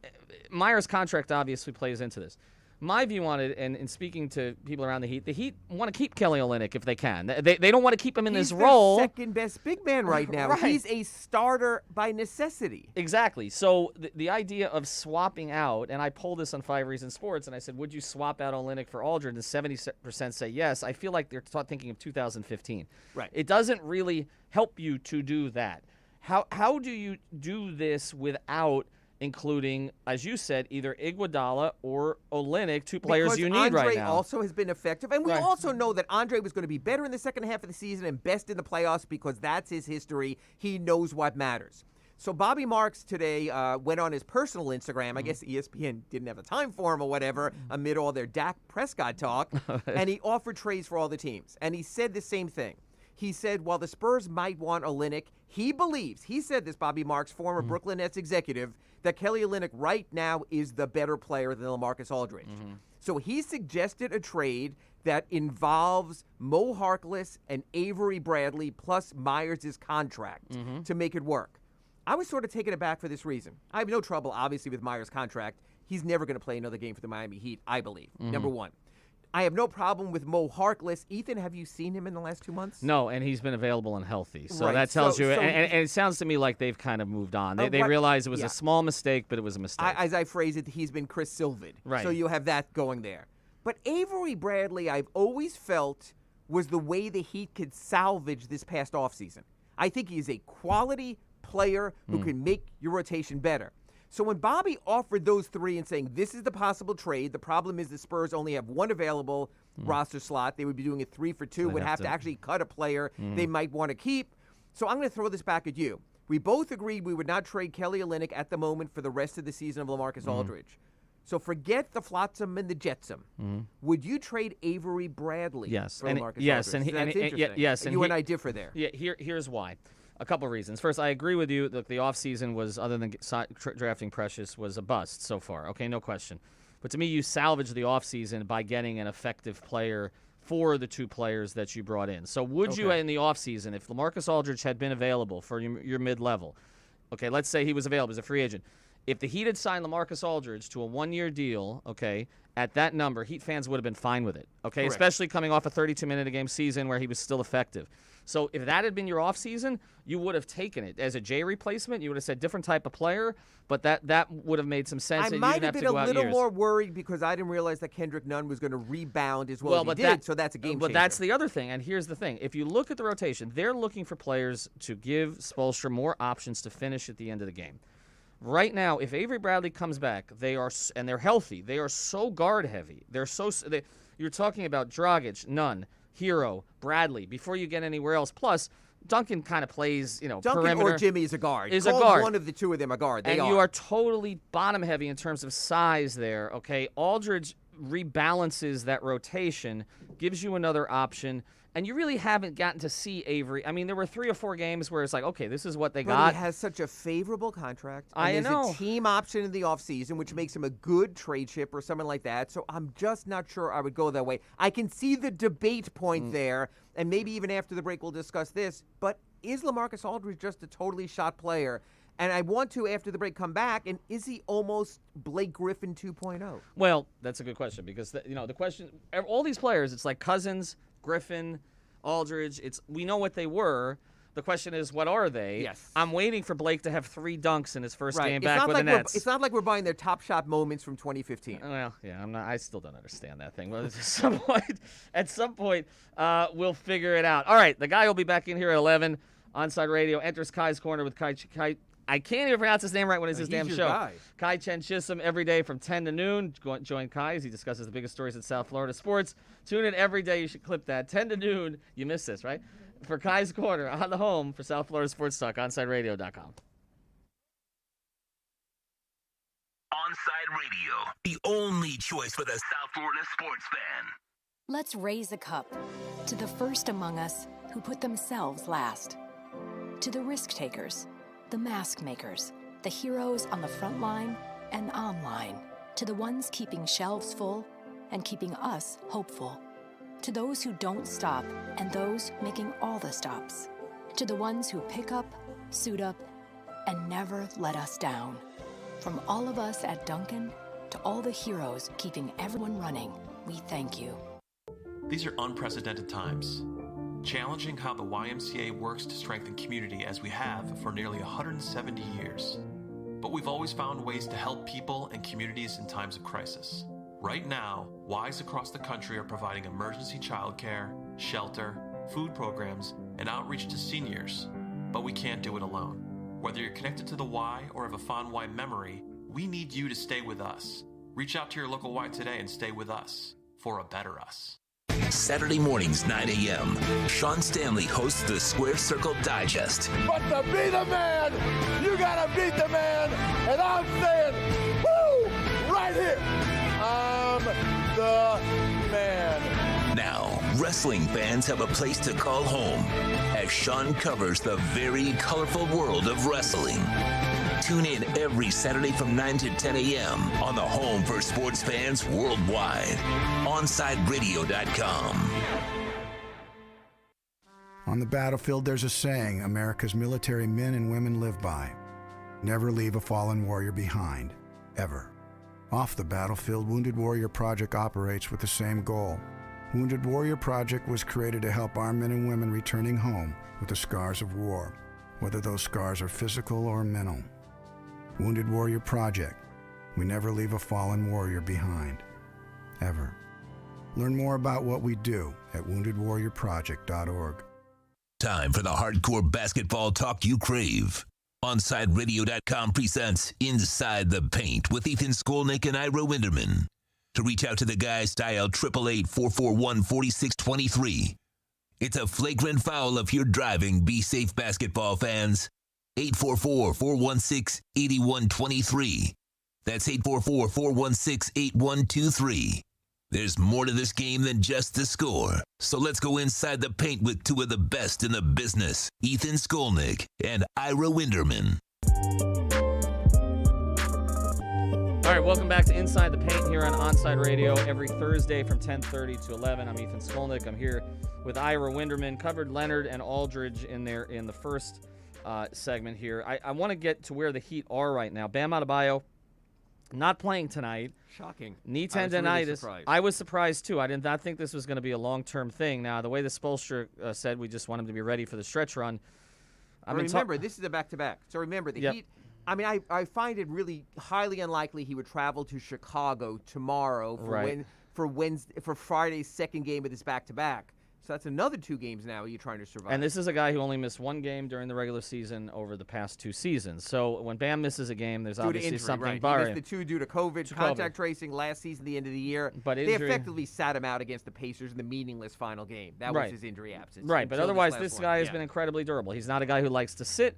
Myers' contract obviously plays into this. My view on it, and in speaking to people around the Heat want to keep Kelly Olynyk if they can. They don't want to keep him in this role. He's the second best big man right now. Right. He's a starter by necessity. Exactly. So the idea of swapping out, and I polled this on 5 Reasons Sports, and I said, would you swap out Olynyk for Aldridge? And 70% say yes. I feel like they're thinking of 2015. Right. It doesn't really help you to do that. How do you do this without including, as you said, either Iguodala or Olynyk, two players because you need Andre right now? also has been effective. And we also know that Andre was going to be better in the second half of the season and best in the playoffs because that's his history. He knows what matters. So Bobby Marks today went on his personal Instagram. I guess ESPN didn't have the time for him or whatever amid all their Dak Prescott talk. And he offered trades for all the teams. And he said the same thing. He said, while the Spurs might want Olynyk, he believes, he said this, Bobby Marks, former Brooklyn Nets executive, that Kelly Olynyk right now is the better player than LaMarcus Aldridge. So he suggested a trade that involves Mo Harkless and Avery Bradley plus Myers' contract to make it work. I was sort of taken aback for this reason. I have no trouble, obviously, with Myers' contract. He's never going to play another game for the Miami Heat, I believe, number one. I have no problem with Mo Harkless. Ethan, have you seen him in the last 2 months? No, and he's been available and healthy. So Right. that tells you, So and it sounds to me like they've kind of moved on. They realized it was a small mistake, but it was a mistake. As I phrase it, he's been Chris Silvad. Right. So you have that going there. But Avery Bradley, I've always felt, was the way the Heat could salvage this past offseason. I think he is a quality player who can make your rotation better. So when Bobby offered those three and saying, this is the possible trade, the problem is the Spurs only have one available roster slot. They would be doing a 3 for 2, would have to actually cut a player they might want to keep. So I'm going to throw this back at you. We both agreed we would not trade Kelly Olynyk at the moment for the rest of the season of LaMarcus Aldridge. So forget the flotsam and the jetsam. Would you trade Avery Bradley Yes. for and LaMarcus yes, Aldridge? and, That's and, interesting. yes, and you and I differ there. Yeah, here's why. A couple reasons. First, I agree with you that the offseason was, other than drafting Precious, was a bust so far. Okay, no question. But to me, you salvaged the offseason by getting an effective player for the two players that you brought in. So would you, in the offseason, if LaMarcus Aldridge had been available for your mid-level, okay, let's say he was available as a free agent, if the Heat had signed LaMarcus Aldridge to a one-year deal, okay, at that number, Heat fans would have been fine with it, okay, Correct. especially coming off a 32-minute-a-game season where he was still effective. So if that had been your offseason, you would have taken it. As a Jay replacement, you would have said different type of player, but that would have made some sense. I might have been a little more worried because I didn't realize that Kendrick Nunn was going to rebound as well as he did, so that's a game changer. But that's the other thing, and here's the thing. If you look at the rotation, they're looking for players to give Spoelstra more options to finish at the end of the game. Right now, if Avery Bradley comes back, and they're healthy, they are so guard-heavy. You're talking about Dragic, Nunn, Hero, Bradley, before you get anywhere else. Plus, Duncan kind of plays, Duncan perimeter. or Jimmy is a guard. Is Call a guard. one of the two of them a guard. You are totally bottom-heavy in terms of size there, okay? Aldridge rebalances that rotation, gives you another option, and you really haven't gotten to see Avery. I mean, there were 3 or 4 games where it's like, okay, this is what they got. But he has such a favorable contract. I and know. There's a team option in the offseason, which makes him a good trade chip or something like that. So I'm just not sure I would go that way. I can see the debate point there, and maybe even after the break we'll discuss this. But is LaMarcus Aldridge just a totally shot player? And I want to, after the break, come back, and is he almost Blake Griffin 2.0? Well, that's a good question because, the question, all these players, it's like Cousins, Griffin, Aldridge, we know what they were. The question is, what are they? Yes. I'm waiting for Blake to have 3 dunks in his first game It's back not with like the Nets. It's not like we're buying their top shot moments from 2015. Well, yeah, I still don't understand that thing. But at some point, we'll figure it out. All right, the guy will be back in here at 11. Onside Radio enters Kai's Corner with Kai. I can't even pronounce his name right when it's his damn show. Guy. Kai Chen Chisholm every day from 10 to noon. Join Kai as he discusses the biggest stories in South Florida sports. Tune in every day. You should clip that. 10 to noon. You missed this, right? For Kai's Corner on the home for South Florida Sports Talk, OnsideRadio.com. Onside Radio, the only choice for the South Florida sports fan. Let's raise a cup to the first among us who put themselves last. To the risk takers, the mask makers, the heroes on the front line and online. To the ones keeping shelves full and keeping us hopeful. To those who don't stop and those making all the stops. To the ones who pick up, suit up, and never let us down. From all of us at Duncan to all the heroes keeping everyone running, we thank you. These are unprecedented times, challenging how the YMCA works to strengthen community as we have for nearly 170 years. But we've always found ways to help people and communities in times of crisis. Right now, Ys across the country are providing emergency childcare, shelter, food programs, and outreach to seniors. But we can't do it alone. Whether you're connected to the Y or have a fond Y memory, we need you to stay with us. Reach out to your local Y today and stay with us for a better us. Saturday mornings, 9 a.m., Sean Stanley hosts the Square Circle Digest. But to be the man, you gotta beat the man. And I'm saying, woo, right here, I'm the man. Now, wrestling fans have a place to call home as Sean covers the very colorful world of wrestling. Tune in every Saturday from 9 to 10 a.m. on the home for sports fans worldwide. OnsideRadio.com. On the battlefield, there's a saying America's military men and women live by. Never leave a fallen warrior behind, ever. Off the battlefield, Wounded Warrior Project operates with the same goal. Wounded Warrior Project was created to help our men and women returning home with the scars of war, whether those scars are physical or mental. Wounded Warrior Project. We never leave a fallen warrior behind, ever. Learn more about what we do at woundedwarriorproject.org. Time for the hardcore basketball talk you crave. OnsideRadio.com presents Inside the Paint with Ethan Skolnick and Ira Winderman. To reach out to the guys, dial 888-441-4623. It's a flagrant foul if you're driving. Be safe, basketball fans. 844-416-8123. That's 844-416-8123. There's more to this game than just the score. So let's go inside the paint with two of the best in the business, Ethan Skolnick and Ira Winderman. All right, welcome back to Inside the Paint here on Onside Radio every Thursday from 10:30 to 11. I'm Ethan Skolnick. I'm here with Ira Winderman. Covered Leonard and Aldridge in the first segment here. I want to get to where the Heat are right now. Bam Adebayo not playing tonight. Shocking. Knee tendonitis. I was surprised too. I did not think this was going to be a long-term thing. Now, the way the Spoelstra said, we just want him to be ready for the stretch run. Remember, this is a back-to-back. So remember, the Heat. I mean, I find it really highly unlikely he would travel to Chicago tomorrow for Friday's second game of this back-to-back. So that's another 2 games now you're trying to survive. And this is a guy who only missed 1 game during the regular season over the past 2 seasons. So when Bam misses a game, there's obviously injury, something bothering him. He missed the 2 due to COVID, contact tracing last season, the end of the year. But they effectively sat him out against the Pacers in the meaningless final game. That was his injury absence. Right, but otherwise this guy has been incredibly durable. He's not a guy who likes to sit.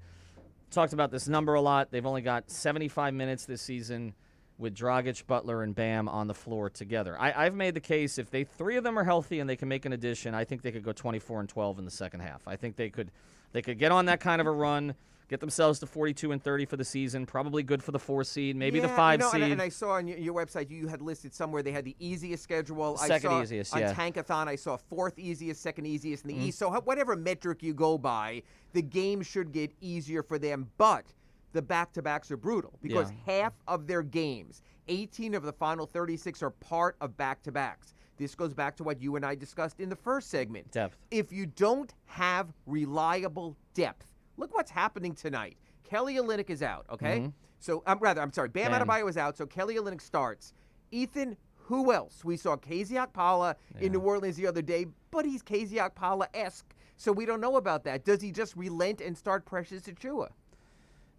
Talked about this number a lot. They've only got 75 minutes this season with Dragic, Butler, and Bam on the floor together. I've made the case if 3 of them are healthy and they can make an addition, I think they could go 24-12 in the second half. I think they could get on that kind of a run, get themselves to 42-30 for the season, probably good for the 4 seed, maybe the 5 seed. And I saw on your website you had listed somewhere they had the easiest schedule. Second easiest, on Tankathon, I saw 4th easiest, 2nd easiest in the East. So whatever metric you go by, the game should get easier for them. But the back-to-backs are brutal because half of their games, 18 of the final 36, are part of back-to-backs. This goes back to what you and I discussed in the first segment. Depth. If you don't have reliable depth, look what's happening tonight. Kelly Olynyk is out, okay? Mm-hmm. So, Bam Adebayo is out, so Kelly Olynyk starts. Ethan, who else? We saw KZ Okpala in New Orleans the other day, but he's KZ Okpala-esque, so we don't know about that. Does he just relent and start Precious Achiuwa?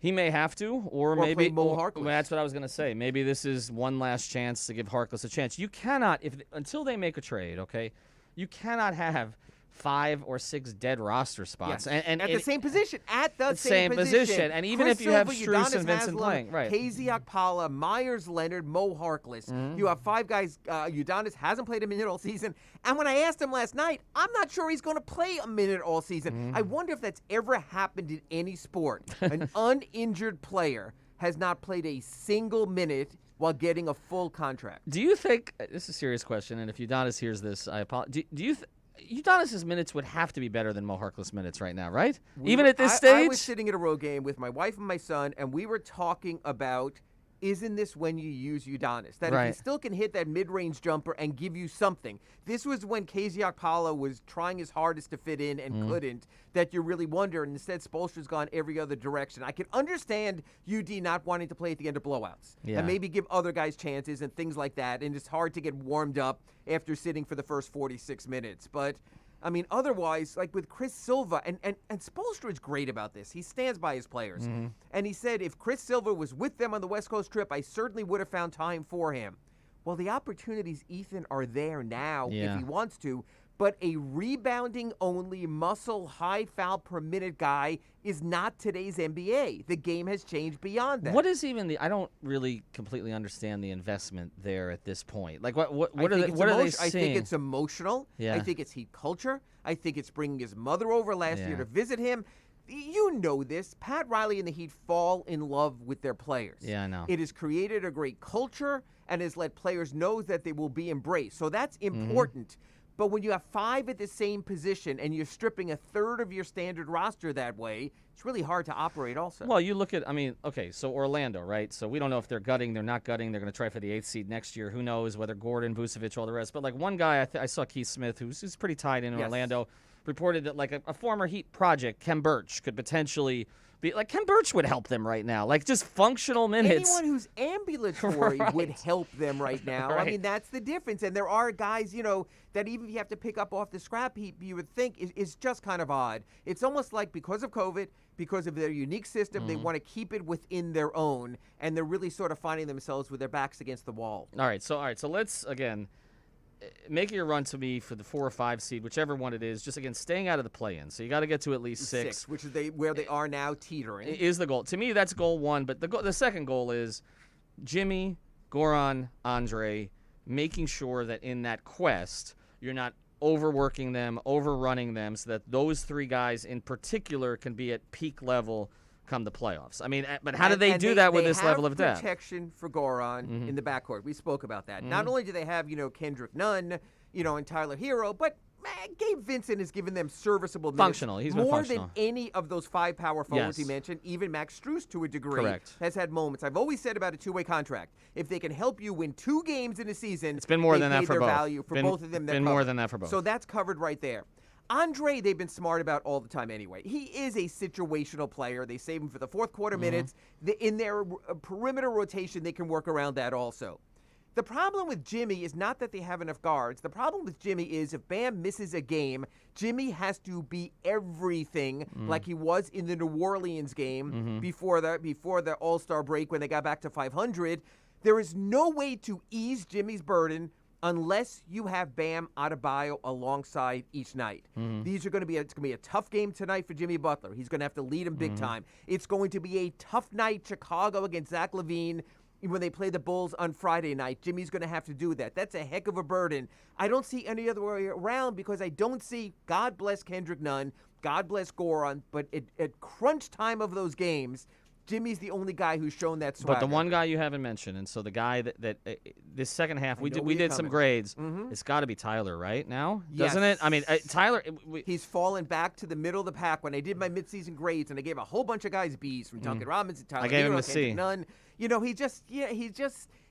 He may have to, or maybe Mo Harkless. That's what I was going to say. Maybe this is one last chance to give Harkless a chance. You cannot, until they make a trade, okay, you cannot have 5 or 6 dead roster spots. Yes. And at the same position. At the same position. And even Chris if you have Silva, Strus Udonis and Vincent Haslem, playing. Right. KZ Okpala, Myers Leonard, Mo Harkless. Mm-hmm. You have 5 guys. Udonis hasn't played a minute all season. And when I asked him last night, I'm not sure he's going to play a minute all season. Mm-hmm. I wonder if that's ever happened in any sport. An uninjured player has not played a single minute while getting a full contract. Do you think, this is a serious question, and if Udonis hears this, I apologize. Do you Udonis' minutes would have to be better than Mo Harkless' minutes right now, right? Even at this stage? I was sitting at a road game with my wife and my son, and we were talking about, isn't this when you use Udonis? That if he still can hit that mid-range jumper and give you something. This was when KZ Okpala was trying his hardest to fit in and couldn't, that you really wonder. And instead, Spoelstra's gone every other direction. I can understand UD not wanting to play at the end of blowouts and maybe give other guys chances and things like that. And it's hard to get warmed up after sitting for the first 46 minutes. But, I mean, otherwise, like with Chris Silva, and Spoelstra is great about this. He stands by his players. Mm-hmm. And he said, if Chris Silva was with them on the West Coast trip, I certainly would have found time for him. Well, the opportunities, Ethan, are there now if he wants to. But a rebounding-only, muscle, high foul per minute guy is not today's NBA. The game has changed beyond that. What is even I don't really completely understand the investment there at this point. Like, what are they seeing? I think it's emotional. Yeah. I think it's Heat culture. I think it's bringing his mother over last year to visit him. You know this. Pat Riley and the Heat fall in love with their players. Yeah, I know. It has created a great culture and has let players know that they will be embraced. So that's important. But when you have 5 at the same position and you're stripping a third of your standard roster that way, it's really hard to operate also. Well, you look at, so Orlando, right? So we don't know if they're gutting, they're not gutting. They're going to try for the 8th seed next year. Who knows whether Gordon, Vucevic, all the rest. But like one guy, I saw Keith Smith, who's pretty tied in Orlando, reported that like a former Heat project, Kem Birch, could potentially be like Kem Birch would help them right now. Like just functional minutes. Anyone who's ambulatory would help them right now. I mean, that's the difference. And there are guys, that even if you have to pick up off the scrap heap, you would think is just kind of odd. It's almost like because of COVID, because of their unique system, they want to keep it within their own, and they're really sort of finding themselves with their backs against the wall. All right, so let's again. making a run to me for the 4 or 5 seed, whichever one it is, just again staying out of the play-in. So you got to get to at least 6, which is where they are now, teetering. Is the goal. To me, that's goal 1. But the second goal is Jimmy, Goran, Andre, making sure that in that quest you're not overworking them, overrunning them, so that those 3 guys in particular can be at peak level come the playoffs. I mean, but how do they do that with this level of depth? Protection for Goran in the backcourt. We spoke about that. Not only do they have, Kendrick Nunn, and Tyler Hero, but Gabe Vincent has given them serviceable minutes. Functional. He's been more functional. than any of those 5 power forwards he Yes. mentioned. Even Max Strus, to a degree, Correct. has had moments. I've always said about a 2-way contract, if they can help you win 2 games in a season, It's been more they've than that made for their both. value for both of them. Been more than that for both. So that's covered right there. Andre, they've been smart about all the time anyway. He is a situational player. They save him for the fourth quarter minutes. In their perimeter rotation, they can work around that also. The problem with Jimmy is not that they have enough guards. The problem with Jimmy is if Bam misses a game, Jimmy has to be everything like he was in the New Orleans game before the All-Star break when they got back to 500. There is no way to ease Jimmy's burden unless you have Bam Adebayo alongside each night. It's going to be a tough game tonight for Jimmy Butler. He's going to have to lead him big time. It's going to be a tough night, Chicago against Zach LaVine, when they play the Bulls on Friday night. Jimmy's going to have to do that. That's a heck of a burden. I don't see any other way around because I don't see, God bless Kendrick Nunn, God bless Goran, but at crunch time of those games, Jimmy's the only guy who's shown that swagger. But the one guy you haven't mentioned, and so the guy that this second half, we did some grades. It's got to be Tyler, right now? Doesn't it? I mean, Tyler. He's fallen back to the middle of the pack. When I did my midseason grades, and I gave a whole bunch of guys B's from Duncan Robinson, Tyler I gave him Hero, a C. Nunn.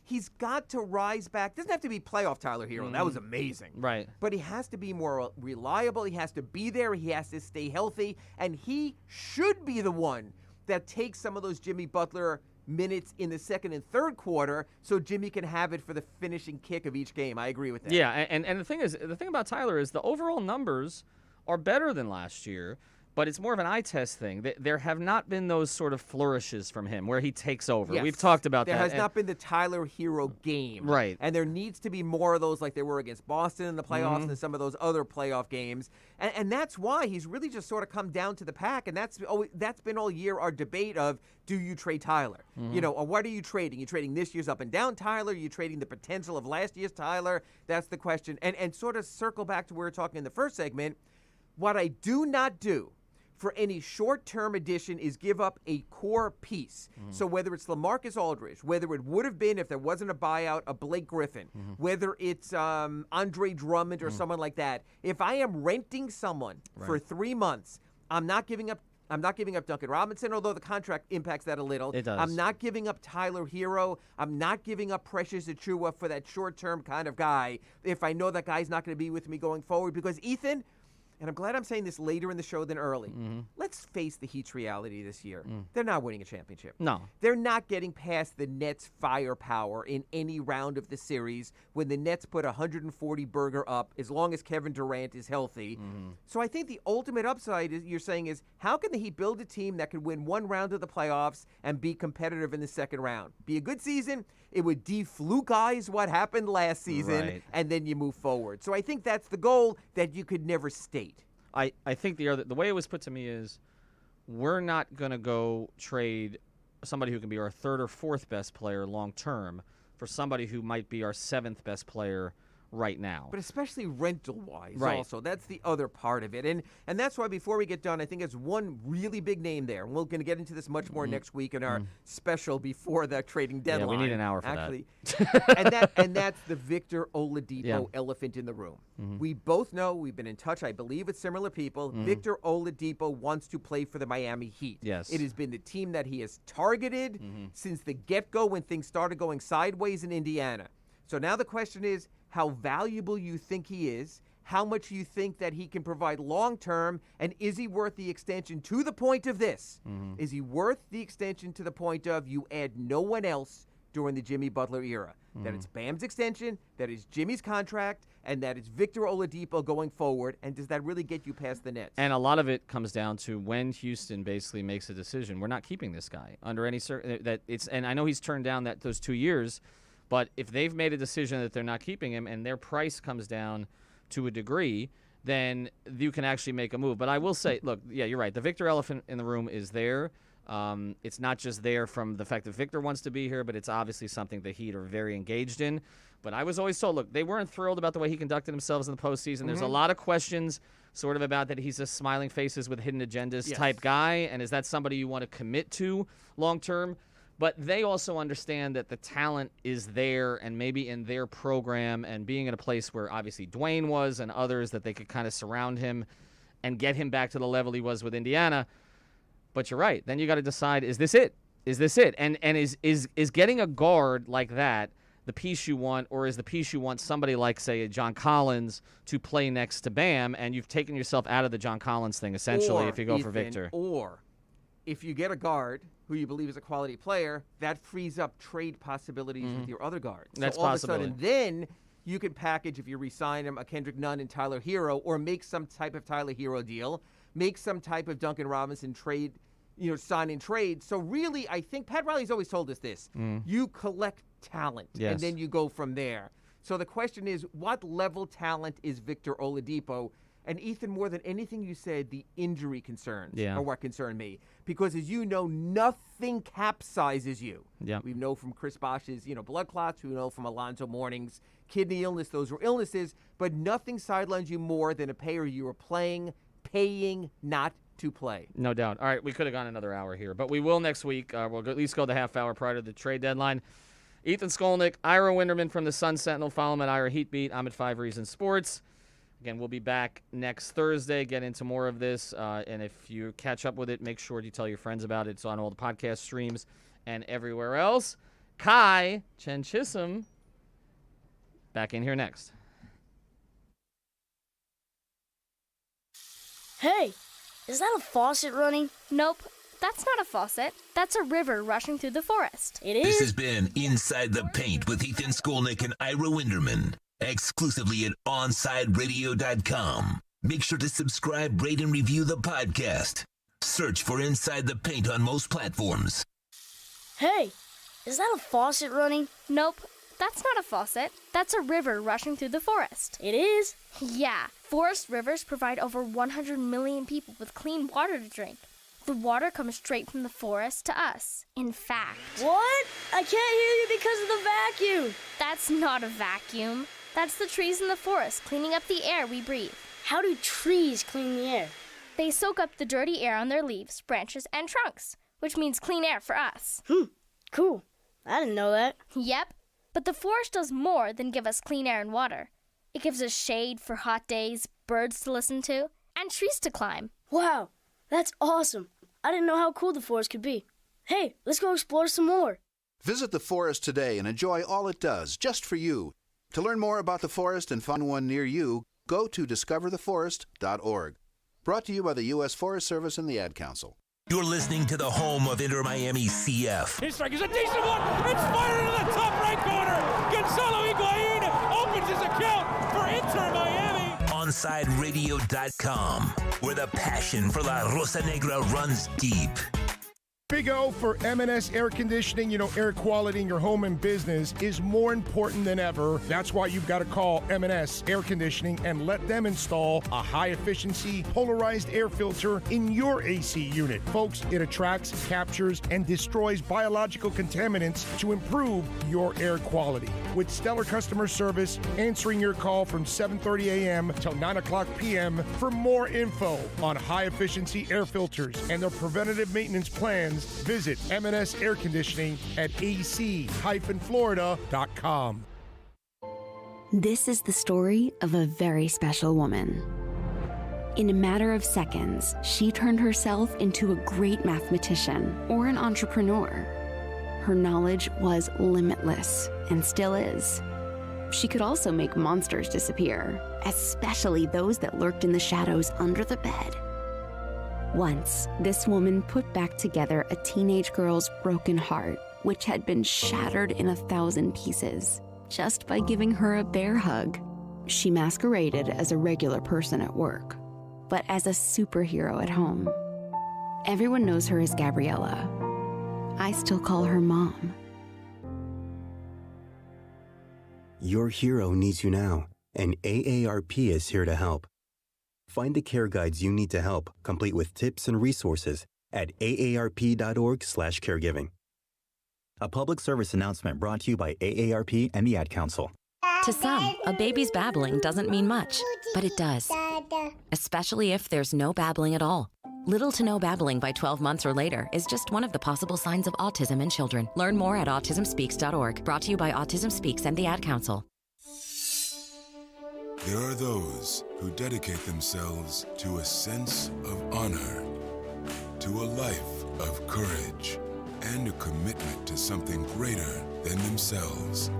He's got to rise back. Doesn't have to be playoff Tyler Hero. That was amazing. Right. But he has to be more reliable. He has to be there. He has to stay healthy. And he should be the one that takes some of those Jimmy Butler minutes in the second and third quarter so Jimmy can have it for the finishing kick of each game. I agree with that. Yeah, and the thing about Tyler is the overall numbers are better than last year, but it's more of an eye test thing. There have not been those sort of flourishes from him where he takes over. Yes. We've talked about there that. There has not been the Tyler Hero game. Right. And there needs to be more of those like there were against Boston in the playoffs and some of those other playoff games. And that's why he's really just sort of come down to the pack. And that's been all year our debate of, do you trade Tyler? Or what are you trading? You trading this year's up and down Tyler? Are you trading the potential of last year's Tyler? That's the question. And sort of circle back to where we were talking in the first segment, what I do not do for any short-term addition is give up a core piece. So whether it's LaMarcus Aldridge, whether it would have been if there wasn't a buyout of Blake Griffin, whether it's Andre Drummond or someone like that, if I am renting someone for 3 months, I'm not giving up Duncan Robinson, although the contract impacts that a little. It does. I'm not giving up Tyler Hero. I'm not giving up Precious Achiuwa for that short-term kind of guy if I know that guy's not going to be with me going forward. Because Ethan, and I'm glad I'm saying this later in the show than early, let's face the Heat's reality this year. They're not winning a championship. No. They're not getting past the Nets' firepower in any round of the series when the Nets put 140 burger up as long as Kevin Durant is healthy. So I think the ultimate upside you're saying is, how can the Heat build a team that could win one round of the playoffs and be competitive in the second round? Be a good season. It would deflukize what happened last season, and then you move forward. So I think that's the goal that you could never state. I think the way it was put to me is, we're not going to go trade somebody who can be our third or fourth best player long term for somebody who might be our seventh best player right now. But especially rental-wise also. That's the other part of it. And that's why before we get done, I think there's one really big name there. And we're going to get into this much more next week in our special before the trading deadline. Yeah, we need an hour for that. and that's the Victor Oladipo elephant in the room. We both know, we've been in touch, I believe, with similar people. Victor Oladipo wants to play for the Miami Heat. Yes. It has been the team that he has targeted since the get-go when things started going sideways in Indiana. So now the question is, how valuable you think he is, how much you think that he can provide long-term, and is he worth the extension to the point of this? Is he worth the extension to the point of you add no one else during the Jimmy Butler era? That it's Bam's extension, that is Jimmy's contract, and that it's Victor Oladipo going forward, and does that really get you past the Nets? And a lot of it comes down to when Houston basically makes a decision. We're not keeping this guy under any and I know he's turned down those 2 years, But if they've made a decision that they're not keeping him and their price comes down to a degree, then you can actually make a move. But I will say, look, yeah, you're right. The Victor elephant in the room is there. It's not just there from the fact that Victor wants to be here, but it's obviously something the Heat are very engaged in. But I was always told, look, they weren't thrilled about the way he conducted himself in the postseason. There's a lot of questions sort of about that he's a smiling faces with hidden agendas type guy, and is that somebody you want to commit to long term? But they also understand that the talent is there and maybe in their program and being in a place where obviously Dwayne was and others that they could kind of surround him and get him back to the level he was with Indiana. But you're right. Then you got to decide, is this it? Is this it? And is getting a guard like that the piece you want, or is the piece you want somebody like, say, a John Collins to play next to Bam, and you've taken yourself out of the John Collins thing, essentially, if you go for Victor? Or if you get a guard who you believe is a quality player, that frees up trade possibilities with your other guards. That's so all possible. of a sudden, then you can package, if you re-sign him, a Kendrick Nunn and Tyler Hero, or make some type of Tyler Hero deal, make some type of Duncan Robinson trade, sign and trade. So really, I think Pat Riley's always told us this. You collect talent, and then you go from there. So the question is, what level talent is Victor Oladipo? And Ethan, more than anything you said, the injury concerns are what concern me. Because as you know, nothing capsizes you. Yeah. We know from Chris Bosh's, blood clots. We know from Alonzo Mourning's kidney illness. Those were illnesses. But nothing sidelines you more than a player you are paying not to play. No doubt. All right, we could have gone another hour here, but we will next week. We'll at least go the half hour prior to the trade deadline. Ethan Skolnick, Ira Winderman from the Sun Sentinel. Follow him at Ira Heat Beat. I'm at 5 Reasons Sports. Again, we'll be back next Thursday, get into more of this. And if you catch up with it, make sure you tell your friends about it. It's on all the podcast streams and everywhere else. Kai Chen Chisholm, back in here next. Hey, is that a faucet running? Nope, that's not a faucet. That's a river rushing through the forest. It is. This has been Inside the Paint with Ethan Skolnick and Ira Winderman, exclusively at OnSideRadio.com. Make sure to subscribe, rate, and review the podcast. Search for Inside the Paint on most platforms. Hey, is that a faucet running? Nope, that's not a faucet. That's a river rushing through the forest. It is. Yeah, forest rivers provide over 100 million people with clean water to drink. The water comes straight from the forest to us. In fact... What? I can't hear you because of the vacuum. That's not a vacuum. That's the trees in the forest cleaning up the air we breathe. How do trees clean the air? They soak up the dirty air on their leaves, branches, and trunks, which means clean air for us. Cool. I didn't know that. Yep. But the forest does more than give us clean air and water. It gives us shade for hot days, birds to listen to, and trees to climb. Wow, that's awesome. I didn't know how cool the forest could be. Hey, let's go explore some more. Visit the forest today and enjoy all it does, just for you. To learn more about the forest and find one near you, go to discovertheforest.org. Brought to you by the U.S. Forest Service and the Ad Council. You're listening to the home of Inter Miami CF. His strike is a decent one. It's fired into the top right corner. Gonzalo Higuain opens his account for Inter Miami. OnSideRadio.com, where the passion for La Rosa Negra runs deep. Big O for M&S Air Conditioning. Air quality in your home and business is more important than ever. That's why you've got to call M&S Air Conditioning and let them install a high-efficiency polarized air filter in your AC unit. Folks, it attracts, captures, and destroys biological contaminants to improve your air quality. With stellar customer service, answering your call from 7:30 a.m. till 9 o'clock p.m. For more info on high-efficiency air filters and their preventative maintenance plans, visit M&S Air Conditioning at ac-florida.com. This is the story of a very special woman. In a matter of seconds, she turned herself into a great mathematician or an entrepreneur. Her knowledge was limitless and still is. She could also make monsters disappear, especially those that lurked in the shadows under the bed. Once, this woman put back together a teenage girl's broken heart, which had been shattered in 1,000 pieces, just by giving her a bear hug. She masqueraded as a regular person at work, but as a superhero at home. Everyone knows her as Gabriella. I still call her Mom. Your hero needs you now, and AARP is here to help. Find the care guides you need to help, complete with tips and resources at aarp.org/caregiving. A public service announcement brought to you by AARP and the Ad Council. To some, a baby's babbling doesn't mean much, but it does. Especially if there's no babbling at all. Little to no babbling by 12 months or later is just one of the possible signs of autism in children. Learn more at autismspeaks.org. Brought to you by Autism Speaks and the Ad Council. There are those who dedicate themselves to a sense of honor, to a life of courage, and a commitment to something greater than themselves.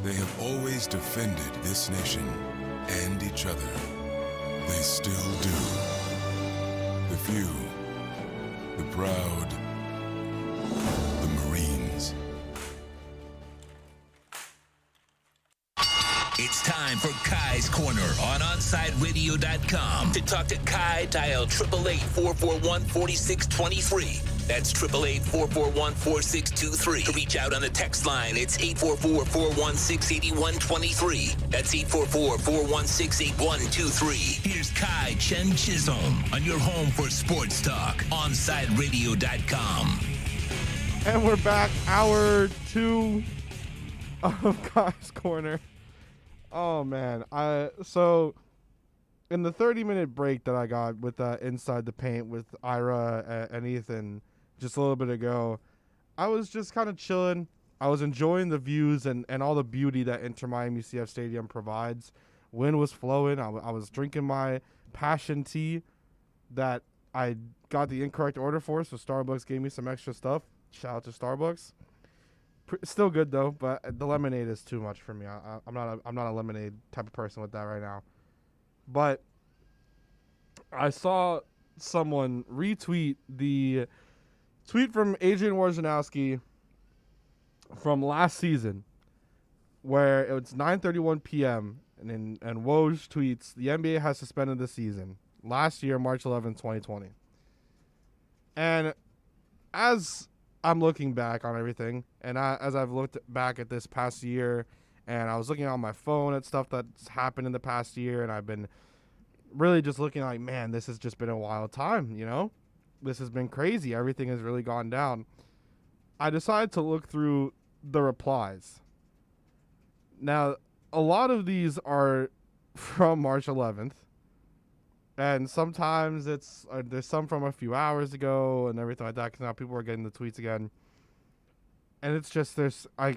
They have always defended this nation and each other. They still do. The few, the proud, the Marines. It's time for Kai's Corner on OnSideRadio.com. To talk to Kai, dial 888-441-4623. That's 888-441-4623. To reach out on the text line, it's 844-416-8123. That's 844-416-8123. Here's Kai Chen Chisholm on your home for sports talk, OnSideRadio.com. And we're back, hour 2 of Kai's Corner. Oh, man. So in the 30-minute break that I got with Inside the Paint with Ira and Ethan just a little bit ago, I was just kind of chilling. I was enjoying the views and all the beauty that Inter Miami CF Stadium provides. Wind was flowing. I was drinking my passion tea that I got the incorrect order for, so Starbucks gave me some extra stuff. Shout out to Starbucks. Still good though, but the lemonade is too much for me. I'm not a lemonade type of person with that right now. But I saw someone retweet the tweet from Adrian Wojnarowski from last season, where it was 9:31 p.m. and Woj tweets, "The NBA has suspended the season last year, March 11, 2020." And as I'm looking back on everything, and as I've looked back at this past year, and I was looking on my phone at stuff that's happened in the past year, and I've been really just looking like, man, this has just been a wild time, you know? This has been crazy. Everything has really gone down. I decided to look through the replies. Now, a lot of these are from March 11th, and sometimes there's some from a few hours ago and everything like that, because now people are getting the tweets again. And it's just I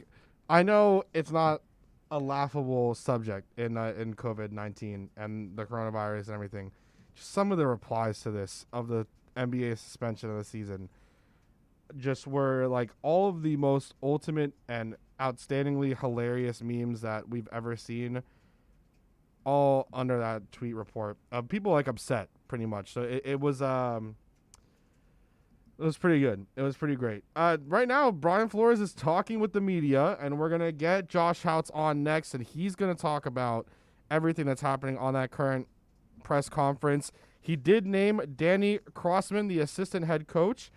know it's not a laughable subject in COVID-19 and the coronavirus and everything. Just some of the replies to this of the NBA suspension of the season just were like all of the most ultimate and outstandingly hilarious memes that we've ever seen, all under that tweet report. People like upset pretty much. So it was pretty good. It was pretty great. Right now, Brian Flores is talking with the media, and we're going to get Josh Houts on next, and he's going to talk about everything that's happening on that current press conference. He did name Danny Crossman the assistant head coach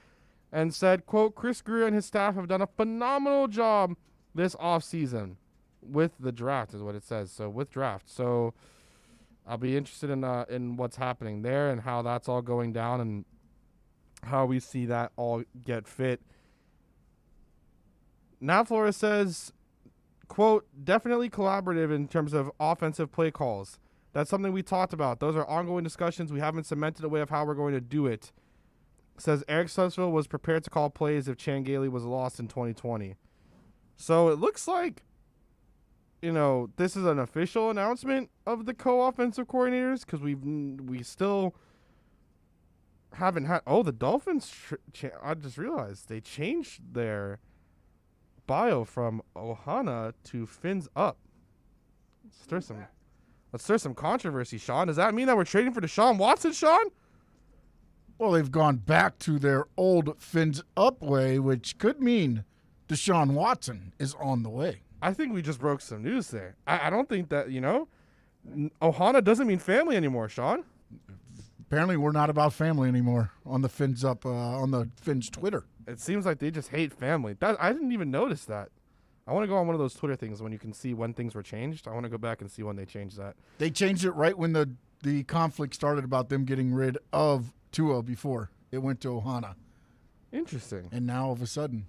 and said, quote, "Chris Greer and his staff have done a phenomenal job this offseason with the draft," is what it says. So with draft. So I'll be interested in what's happening there and how that's all going down and how we see that all get fit. Now Flores says, quote, "Definitely collaborative in terms of offensive play calls. That's something we talked about. Those are ongoing discussions. We haven't cemented a way of how we're going to do it." Says Eric Sunsville was prepared to call plays if Chan Gailey was lost in 2020. So it looks like, you know, this is an official announcement of the co-offensive coordinators, because we still haven't had. Oh, the Dolphins! I just realized they changed their bio from Ohana to Fins Up. Let's stir some controversy, Sean. Does that mean that we're trading for Deshaun Watson, Sean? Well, they've gone back to their old Fins Up way, which could mean Deshaun Watson is on the way. I think we just broke some news there. I don't think that, you know, Ohana doesn't mean family anymore, Sean. Apparently we're not about family anymore on the Fins Up, on the Fins Twitter. It seems like they just hate family. I didn't even notice that. I want to go on one of those Twitter things when you can see when things were changed. I want to go back and see when they changed that. They changed it right when the conflict started about them getting rid of Tua before it went to Ohana. Interesting. And now, all of a sudden,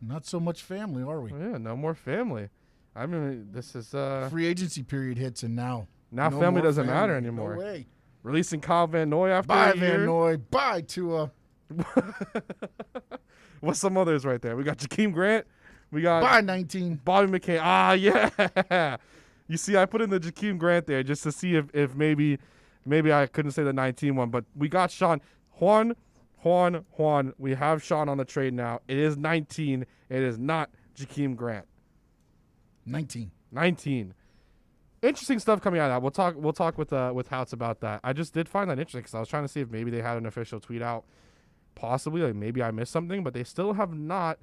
not so much family, are we? Oh, yeah, no more family. I mean, this is free agency period hits, and now no family doesn't matter anymore. No way. Releasing Kyle Van Noy after Bye, a year. Van Noy. Bye, Tua. What's some others right there? We got Jakeem Grant. We got Bye, 19. Bobby McCain. Ah, yeah. You see, I put in the Jakeem Grant there just to see if maybe I couldn't say the 19 one, but we got Sean. Juan. We have Sean on the trade now. It is 19. It is not Jakeem Grant. 19. Interesting stuff coming out of that. We'll talk with Houts about that. I just did find that interesting because I was trying to see if maybe they had an official tweet out, possibly, like maybe I missed something, but they still have not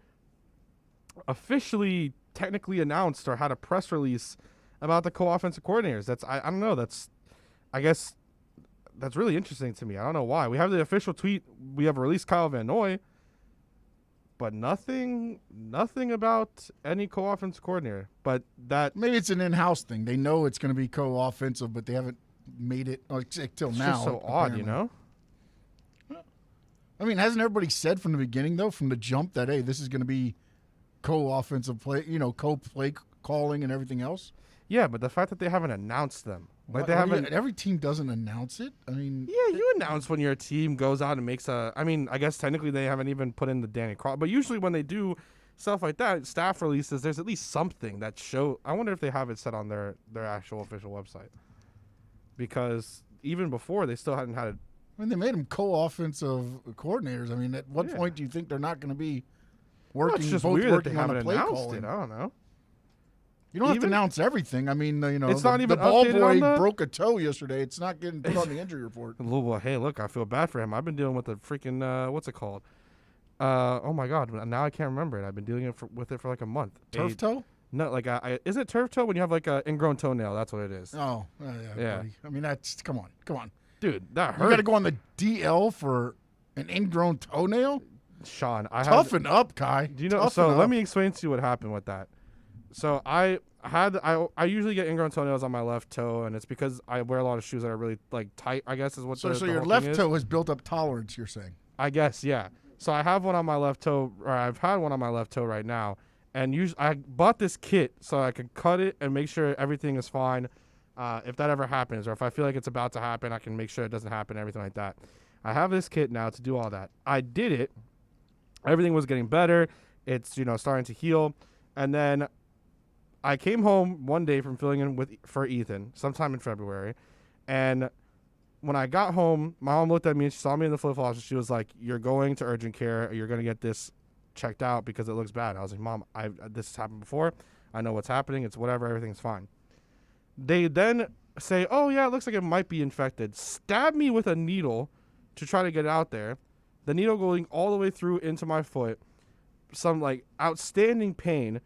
officially technically announced or had a press release about the co-offensive coordinators. I don't know. I guess that's really interesting to me. I don't know why. We have the official tweet. We have released Kyle Van Noy, but nothing about any co-offensive coordinator. But that maybe it's an in-house thing. They know it's going to be co-offensive, but they haven't made it till it's now. Just so odd, you know. I mean, hasn't everybody said from the beginning though, from the jump, that hey, this is going to be co-offensive play, co-play calling and everything else? Yeah, but the fact that they haven't announced them, like they haven't. haven't. Every team doesn't announce it. I mean, yeah, you announce when your team goes out and makes a. I mean, I guess technically they haven't even put in the Danny Crawford, but usually when they do stuff like that, staff releases, there's at least something that show. I wonder if they have it set on their actual official website, because even before they still hadn't had it. I mean, they made them co-offensive coordinators. I mean, at what point do you think they're not going to be working? It's just both weird working that they on haven't the play announced calling. it. I don't know. You don't have to announce everything. I mean, it's the, not even the ball updated boy on the- broke a toe yesterday. It's not getting put on the injury report. Well, hey, look, I feel bad for him. I've been dealing with the freaking what's it called? Oh my God, now I can't remember it. I've been dealing with it for like a month. Turf toe? No, like is it turf toe when you have like a ingrown toenail? That's what it is. Oh, yeah. Buddy. I mean, that's come on, dude. That hurt. You got to go on the DL for an ingrown toenail. Sean, toughen up, Kai. Do you know? Let me explain to you what happened with that. So I usually get ingrown toenails on my left toe, and it's because I wear a lot of shoes that are really like tight, I guess is what. So the your whole left thing is. toe has built up tolerance. You're saying? I guess, yeah. So I have one on my left toe, or I've had one on my left toe right now, and I bought this kit so I could cut it and make sure everything is fine. If that ever happens, or if I feel like it's about to happen, I can make sure it doesn't happen, everything like that. I have this kit now to do all that. I did it. Everything was getting better. It's starting to heal, and then I came home one day from filling in for Ethan sometime in February, and when I got home, my mom looked at me and she saw me in the flip-flops, and she was like, "You're going to urgent care. Or you're going to get this checked out because it looks bad." I was like, "Mom, this has happened before. I know what's happening. It's whatever. Everything's fine." They then say, "Oh, yeah, it looks like it might be infected." Stab me with a needle to try to get it out there. The needle going all the way through into my foot. Some, like, outstanding pain.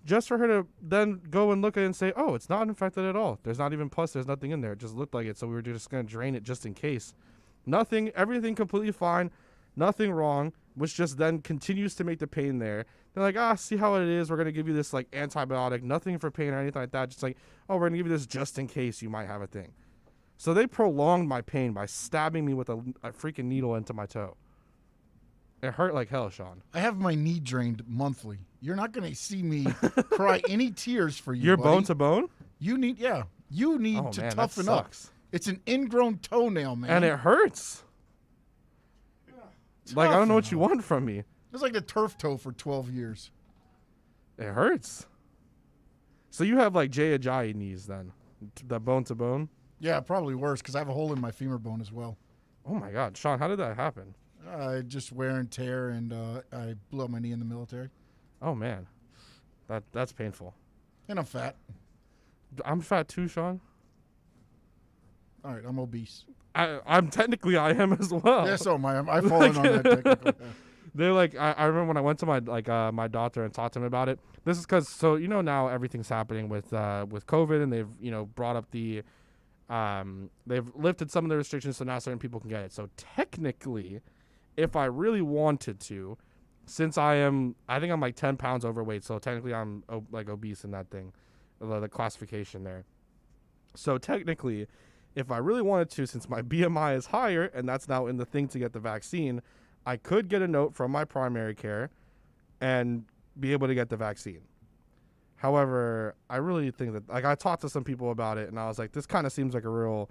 Just for her to then go and look at it and say, "Oh, it's not infected at all. There's not even pus. There's nothing in there. It just looked like it, so we were just going to drain it just in case." Nothing, everything completely fine, nothing wrong, which just then continues to make the pain there. They're like, see how it is. We're going to give you this, like, antibiotic, nothing for pain or anything like that. Just like, "Oh, we're going to give you this just in case you might have a thing." So they prolonged my pain by stabbing me with a freaking needle into my toe. It hurt like hell, Sean. I have my knee drained monthly. You're not going to see me cry any tears for you. You're buddy. bone to bone? You need to man, toughen that up. sucks. It's an ingrown toenail, man. And it hurts. Like, I don't know what you want from me. It's like the turf toe for 12 years. It hurts. So you have like Jay Ajayi knees then? The bone to bone? Yeah, probably worse because I have a hole in my femur bone as well. Oh my God. Sean, how did that happen? Just wear and tear, and I blew up my knee in the military. Oh man. That's painful. And I'm fat. I'm fat too, Sean. All right, I'm obese. I'm technically I am as well. Yeah, so am I. I fall in on that technically. Yeah. They're like, I remember when I went to my doctor and talked to him about it. This is because now everything's happening with COVID, and they've brought up they've lifted some of the restrictions, so now certain people can get it. So technically, if I really wanted to, since I think I'm like 10 pounds overweight, so technically I'm like obese in that thing, the classification there. So technically, if I really wanted to, since my BMI is higher, and that's now in the thing to get the vaccine, I could get a note from my primary care and be able to get the vaccine. However, I really think that, like, I talked to some people about it, and I was like, this kind of seems like a real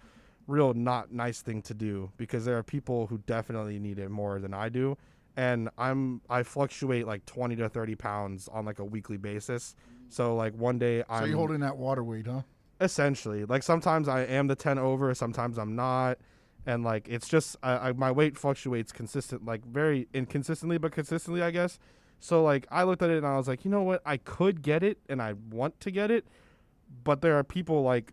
not nice thing to do, because there are people who definitely need it more than I do. And I fluctuate like 20 to 30 pounds on like a weekly basis. So like one day So you're holding that water weight, huh? Essentially. Like sometimes I am the 10 over, sometimes I'm not. And like, it's just, my weight fluctuates very inconsistently, but consistently, I guess. So like, I looked at it and I was like, you know what? I could get it and I want to get it. But there are people like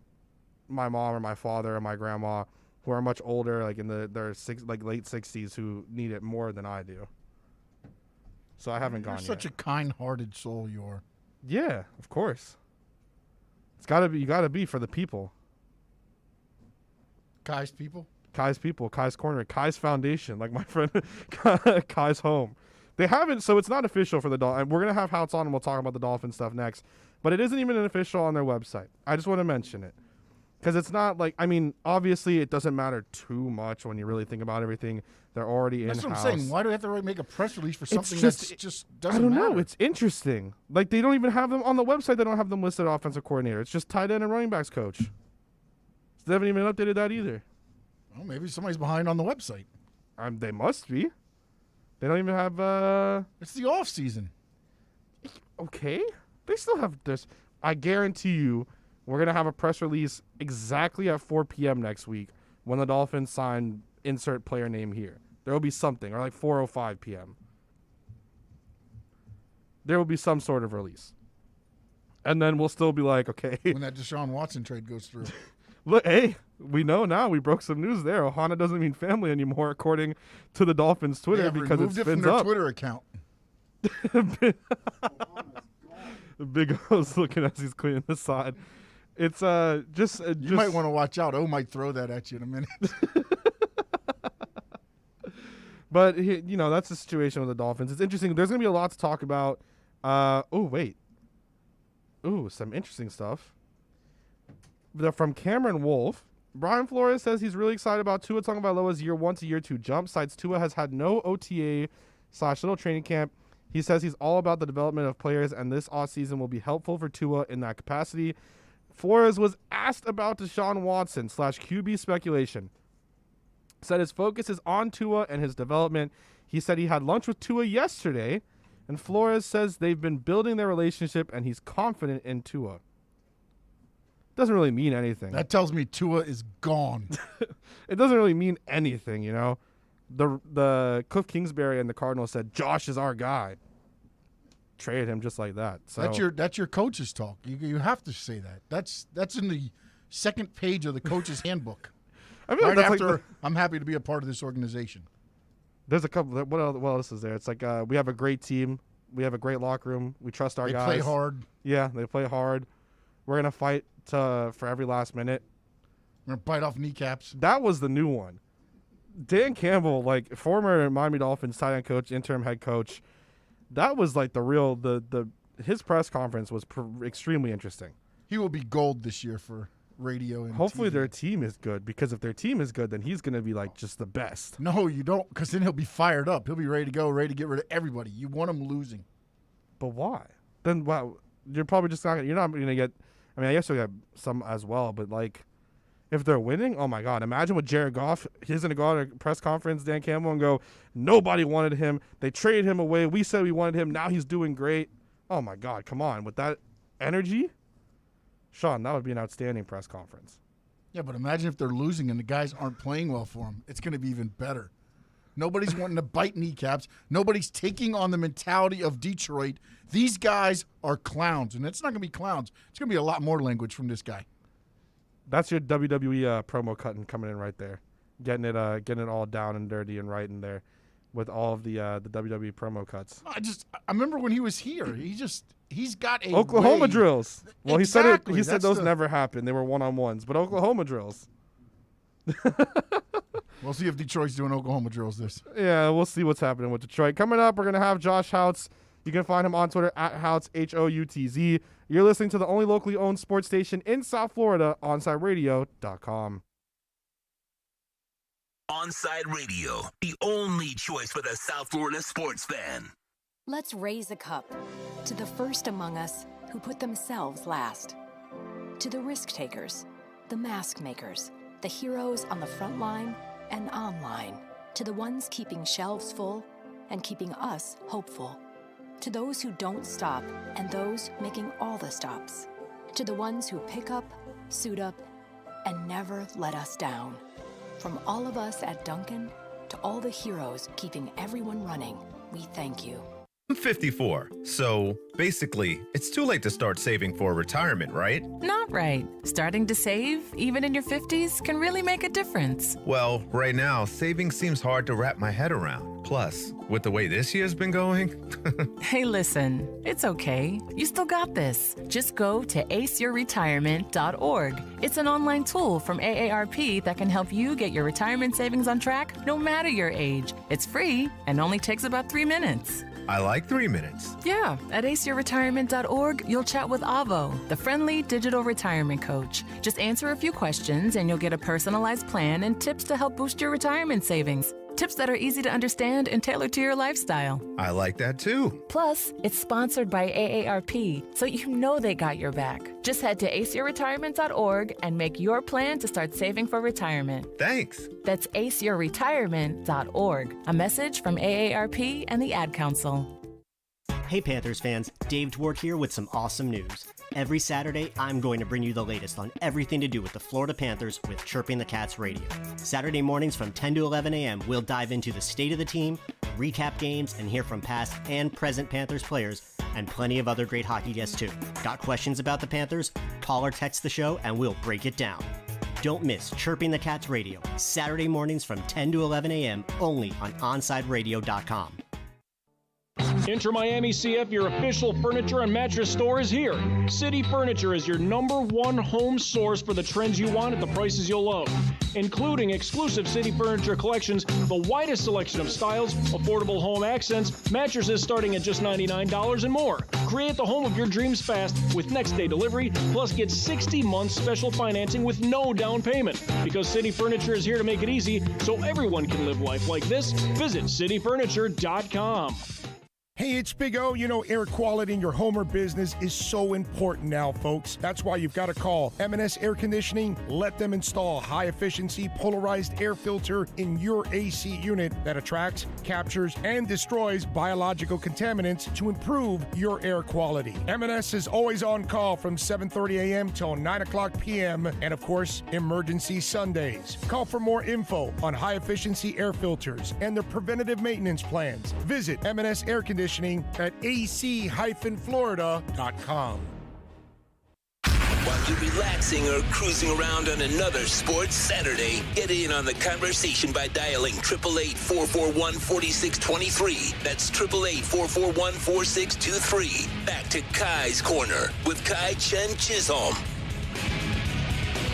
my mom or my father or my grandma who are much older, like in their late 60s, who need it more than I do. So I haven't gone yet. You're such a kind-hearted soul, you are. Yeah, of course. It's gotta be. You gotta be for the people. Kai's people. Kai's Korner, Kai's Foundation, like my friend Kai's home. They haven't, so it's not official for the Dolphins. We're gonna have Houts on, and we'll talk about the Dolphin stuff next. But it isn't even an official on their website. I just want to mention it. Because it's not like, I mean, obviously it doesn't matter too much when you really think about everything. They're already in-house. That's what I'm saying. Why do we have to make a press release for something that just doesn't matter? I don't know. It's interesting. Like, they don't even have them on the website. They don't have them listed offensive coordinator. It's just tight end and running backs coach. So they haven't even updated that either. Well, maybe somebody's behind on the website. They must be. They don't even have... It's the off season. Okay. They still have this. I guarantee you, we're going to have a press release exactly at 4 p.m. next week when the Dolphins sign insert player name here. There will be something, or like 4:05 p.m. There will be some sort of release. And then we'll still be like, okay. When that Deshaun Watson trade goes through. Look, hey, we know now. We broke some news there. Ohana doesn't mean family anymore, according to the Dolphins' Twitter, because it spins from their up. Twitter account. Big O's looking as he's cleaning the side. It's just you might want to watch out. O might throw that at you in a minute. But you know, that's the situation with the Dolphins. It's interesting. There's gonna be a lot to talk about. Some interesting stuff. From Cameron Wolf. Brian Flores says he's really excited about Tua Tagovailoa's year 1 to year 2 jump. Cites Tua has had no OTA/little training camp. He says he's all about the development of players, and this offseason will be helpful for Tua in that capacity. Flores was asked about Deshaun Watson /QB speculation. Said his focus is on Tua and his development. He said he had lunch with Tua yesterday, and Flores says they've been building their relationship, and he's confident in Tua. Doesn't really mean anything. That tells me Tua is gone. It doesn't really mean anything, you know. The Cliff Kingsbury and the Cardinals said Josh is our guy. Traded him just like that. So that's your coach's talk. You have to say that. That's in the second page of the coach's handbook. I feel right like after I'm happy to be a part of this organization. There's a couple. What else is there? It's like we have a great team. We have a great locker room. We trust our guys. They play hard. Yeah, they play hard. We're gonna fight for every last minute. We're gonna bite off kneecaps. That was the new one. Dan Campbell, like former Miami Dolphins tight end coach, interim head coach, that was like the real his press conference was extremely interesting. He will be gold this year for radio and hopefully TV. Their team is good, because if their team is good, then he's going to be like just the best. No, you don't, because then he'll be fired up. He'll be ready to go, ready to get rid of everybody. You want him losing. But why? Then wow, you're probably just not going to get. I mean, I guess you'll get some as well, but like, if they're winning, oh my God, imagine with Jared Goff. He's going to go on a press conference, Dan Campbell, and go, nobody wanted him. They traded him away. We said we wanted him. Now he's doing great. Oh my God, come on. With that energy, Sean, that would be an outstanding press conference. Yeah, but imagine if they're losing and the guys aren't playing well for them. It's going to be even better. Nobody's wanting to bite kneecaps. Nobody's taking on the mentality of Detroit. These guys are clowns, and it's not going to be clowns. It's going to be a lot more language from this guy. That's your WWE promo cutting coming in right there, getting it all down and dirty and right in there, with all of the WWE promo cuts. I remember when he was here. He's got a Oklahoma drills. Well, exactly. He said those never happened. They were one-on-ones, but Oklahoma drills. We'll see if Detroit's doing Oklahoma drills this. Yeah, we'll see what's happening with Detroit. Coming up, we're going to have Josh Houtz. You can find him on Twitter at Houtz, Houtz. You're listening to the only locally owned sports station in South Florida, OnsideRadio.com. Onside Radio, the only choice for the South Florida sports fan. Let's raise a cup to the first among us who put themselves last. To the risk takers, the mask makers, the heroes on the front line and online. To the ones keeping shelves full and keeping us hopeful. To those who don't stop and those making all the stops. To the ones who pick up, suit up, and never let us down. From all of us at Duncan to all the heroes keeping everyone running, we thank you. I'm 54, so basically, it's too late to start saving for retirement, right? Not right. Starting to save, even in your 50s, can really make a difference. Well, right now, saving seems hard to wrap my head around. Plus, with the way this year's been going... Hey, listen, it's okay. You still got this. Just go to aceyourretirement.org. It's an online tool from AARP that can help you get your retirement savings on track no matter your age. It's free and only takes about 3 minutes. I like 3 minutes. Yeah, at aceyourretirement.org, you'll chat with Avo, the friendly digital retirement coach. Just answer a few questions and you'll get a personalized plan and tips to help boost your retirement savings. Tips that are easy to understand and tailored to your lifestyle. I like that too. Plus, it's sponsored by AARP, so you know they got your back. Just head to aceyourretirement.org and make your plan to start saving for retirement. Thanks. That's aceyourretirement.org. A message from AARP and the Ad Council. Hey Panthers fans, Dave Dwork here with some awesome news. Every Saturday, I'm going to bring you the latest on everything to do with the Florida Panthers with Chirping the Cats Radio. Saturday mornings from 10 to 11 a.m., we'll dive into the state of the team, recap games, and hear from past and present Panthers players, and plenty of other great hockey guests too. Got questions about the Panthers? Call or text the show and we'll break it down. Don't miss Chirping the Cats Radio, Saturday mornings from 10 to 11 a.m., only on OnsideRadio.com. Enter Miami CF, your official furniture and mattress store, is here. City Furniture is your #1 home source for the trends you want at the prices you'll love, including exclusive City Furniture collections, the widest selection of styles, affordable home accents, mattresses starting at just $99 and more. Create the home of your dreams fast with next-day delivery, plus get 60 months special financing with no down payment. Because City Furniture is here to make it easy so everyone can live life like this, visit cityfurniture.com. Hey, it's Big O. You know, air quality in your home or business is so important now, folks. That's why you've got to call M&S Air Conditioning. Let them install a high-efficiency polarized air filter in your AC unit that attracts, captures, and destroys biological contaminants to improve your air quality. M&S is always on call from 7:30 a.m. till 9 o'clock p.m. and, of course, emergency Sundays. Call for more info on high-efficiency air filters and their preventative maintenance plans. Visit M&S Air Conditioning at ac-florida.com. While you're relaxing or cruising around on another sports Saturday, get in on the conversation by dialing 888-441-4623. That's 888-441-4623. Back to Kai's Corner with Kai Chen Chisholm.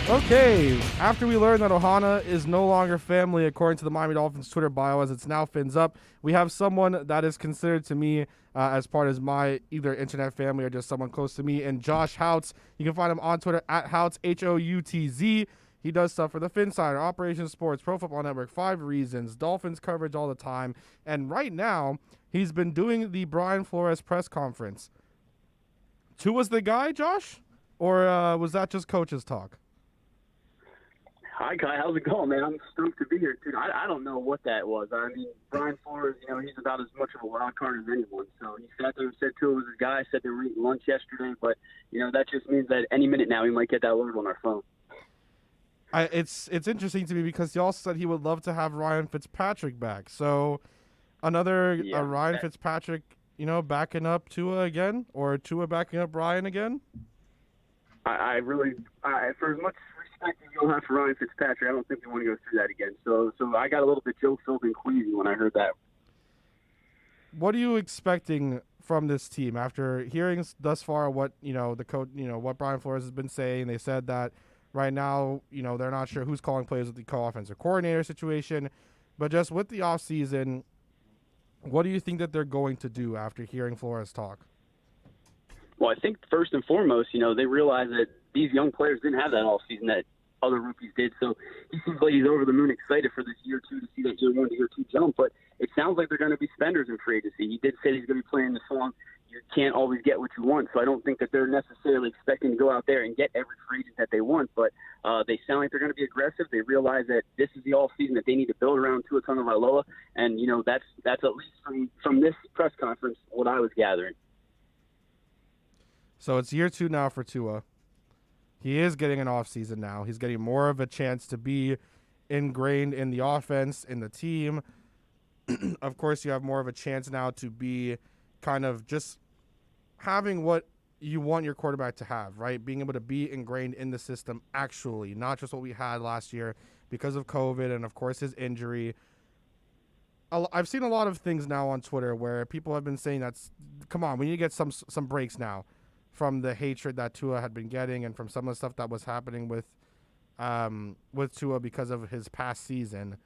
Okay, after we learned that Ohana is no longer family, according to the Miami Dolphins Twitter bio, as it's now fins up, we have someone that is considered to me as part of my either internet family or just someone close to me, and Josh Houtz. You can find him on Twitter at Houtz, Houtz. He does stuff for the Finsider, Operation Sports, Pro Football Network, 5 Reasons, Dolphins coverage all the time, and right now he's been doing the Brian Flores press conference. Tua's the guy, Josh? Or was that just coach's talk? Hi, Kai. How's it going, man? I'm stoked to be here, dude. I don't know what that was. I mean, Brian Flores, he's about as much of a wild card as anyone. So he sat there and said Tua was his guy, said they were eating lunch yesterday. But, that just means that any minute now we might get that alert on our phone. It's interesting to me because he also said he would love to have Ryan Fitzpatrick back. So another Ryan Fitzpatrick, backing up Tua again, or Tua backing up Ryan again? I really, for as much respect as you'll have for Ryan Fitzpatrick, I don't think we want to go through that again. So I got a little bit joke-filled and queasy when I heard that. What are you expecting from this team after hearing thus far what the coach, what Brian Flores has been saying? They said that Right now, they're not sure who's calling plays with the co-offensive coordinator situation. But just with the offseason, what do you think that they're going to do after hearing Flores talk? Well, I think first and foremost, they realize that these young players didn't have that offseason that other rookies did. So he seems like he's over the moon excited for this year 2 to see that year 1 to year 2 jump. But it sounds like they're going to be spenders in free agency. He did say he's going to be playing the song, you can't always get what you want. So I don't think that they're necessarily expecting to go out there and get every free agent that they want. But they sound like they're going to be aggressive. They realize that this is the offseason that they need to build around Tua Tagovailoa. And, that's at least from this press conference what I was gathering. So it's year 2 now for Tua. He is getting an offseason now. He's getting more of a chance to be ingrained in the offense, in the team. Of course, you have more of a chance now to be kind of just having what you want your quarterback to have, right? Being able to be ingrained in the system actually, not just what we had last year because of COVID and, of course, his injury. I've seen a lot of things now on Twitter where people have been saying come on, we need to get some breaks now from the hatred that Tua had been getting and from some of the stuff that was happening with Tua because of his past season.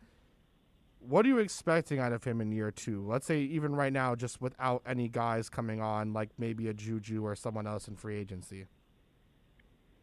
What are you expecting out of him in year 2? Let's say even right now, just without any guys coming on, like maybe a Juju or someone else in free agency.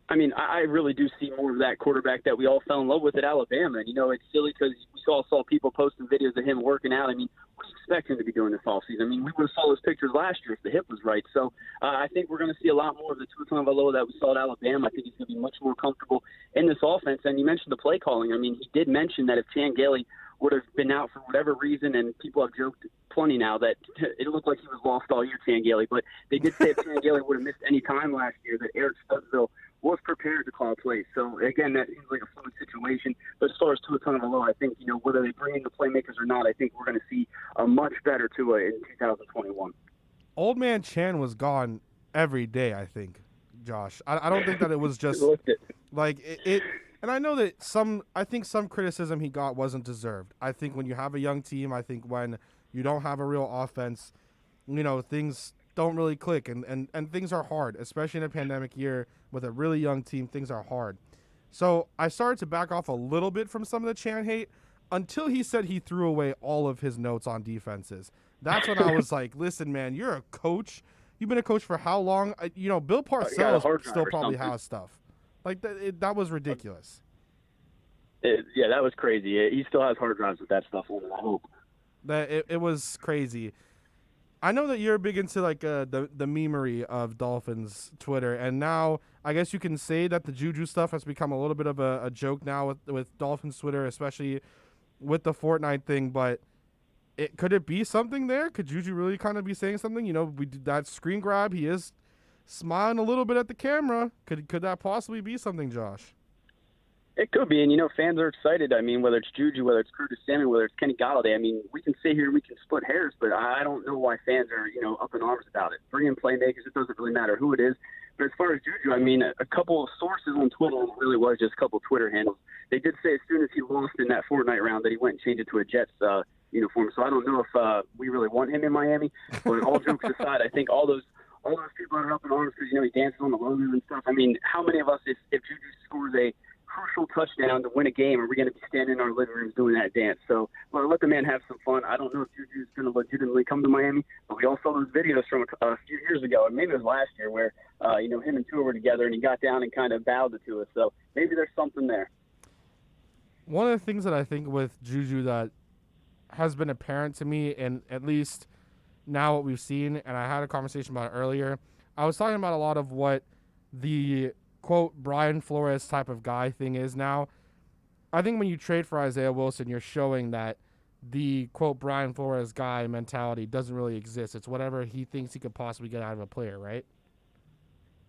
I mean, I really do see more of that quarterback that we all fell in love with at Alabama. And, it's silly because we saw people posting videos of him working out. I mean, what do you expect him to be doing this offseason? I mean, we would have saw those pictures last year if the hip was right. So I think we're going to see a lot more of the Tua Tagovailoa that we saw at Alabama. I think he's going to be much more comfortable in this offense. And you mentioned the play calling. I mean, he did mention that if Chan Gailey would have been out for whatever reason, and people have joked plenty now that it looked like he was lost all year, Chan Gailey. But they did say if Chan Gailey would have missed any time last year, that Eric Studesville was prepared to call plays. So, again, that seems like a fluid situation. But as far as Tua Tagovailoa, I think, whether they bring in the playmakers or not, I think we're going to see a much better Tua in 2021. Old man Chan was gone every day, I think, Josh. I don't think that it was just like it. And I know that some criticism he got wasn't deserved. I think when you have a young team, I think when you don't have a real offense, things don't really click and things are hard, especially in a pandemic year with a really young team, things are hard. So I started to back off a little bit from some of the Chan hate until he said he threw away all of his notes on defenses. That's when I was like, listen, man, you're a coach. You've been a coach for how long? Bill Parcells still probably has stuff. Like, that was ridiculous. Yeah, that was crazy. He still has hard drives with that stuff on it, I hope. It was crazy. I know that you're big into, like, the memery of Dolphins Twitter, and now I guess you can say that the Juju stuff has become a little bit of a joke now with Dolphins Twitter, especially with the Fortnite thing, but could it be something there? Could Juju really kind of be saying something? We did that screen grab. He is smiling a little bit at the camera. Could that possibly be something, Josh? It could be, and fans are excited. I mean, whether it's Juju, whether it's Curtis Samuel, whether it's Kenny Golladay. I mean, we can sit here and we can split hairs, but I don't know why fans are, up in arms about it. Bring in playmakers, it doesn't really matter who it is. But as far as Juju, I mean, a couple of sources on Twitter, it really was just a couple of Twitter handles. They did say as soon as he lost in that Fortnite round that he went and changed it to a Jets uniform. So I don't know if we really want him in Miami. But all jokes aside, I think all those people are up in arms because, he dances on the logo and stuff. I mean, how many of us, if Juju scores a crucial touchdown to win a game, are we going to be standing in our living rooms doing that dance? So let the man have some fun. I don't know if Juju's going to legitimately come to Miami, but we all saw those videos from a few years ago, and maybe it was last year, where him and Tua were together and he got down and kind of bowed to us. So maybe there's something there. One of the things that I think with Juju that has been apparent to me, and at least now what we've seen, and I had a conversation about it earlier, I was talking about a lot of what the quote Brian Flores type of guy thing is now. I think when you trade for Isaiah Wilson, you're showing that the quote Brian Flores guy mentality doesn't really exist. It's whatever he thinks he could possibly get out of a player, right?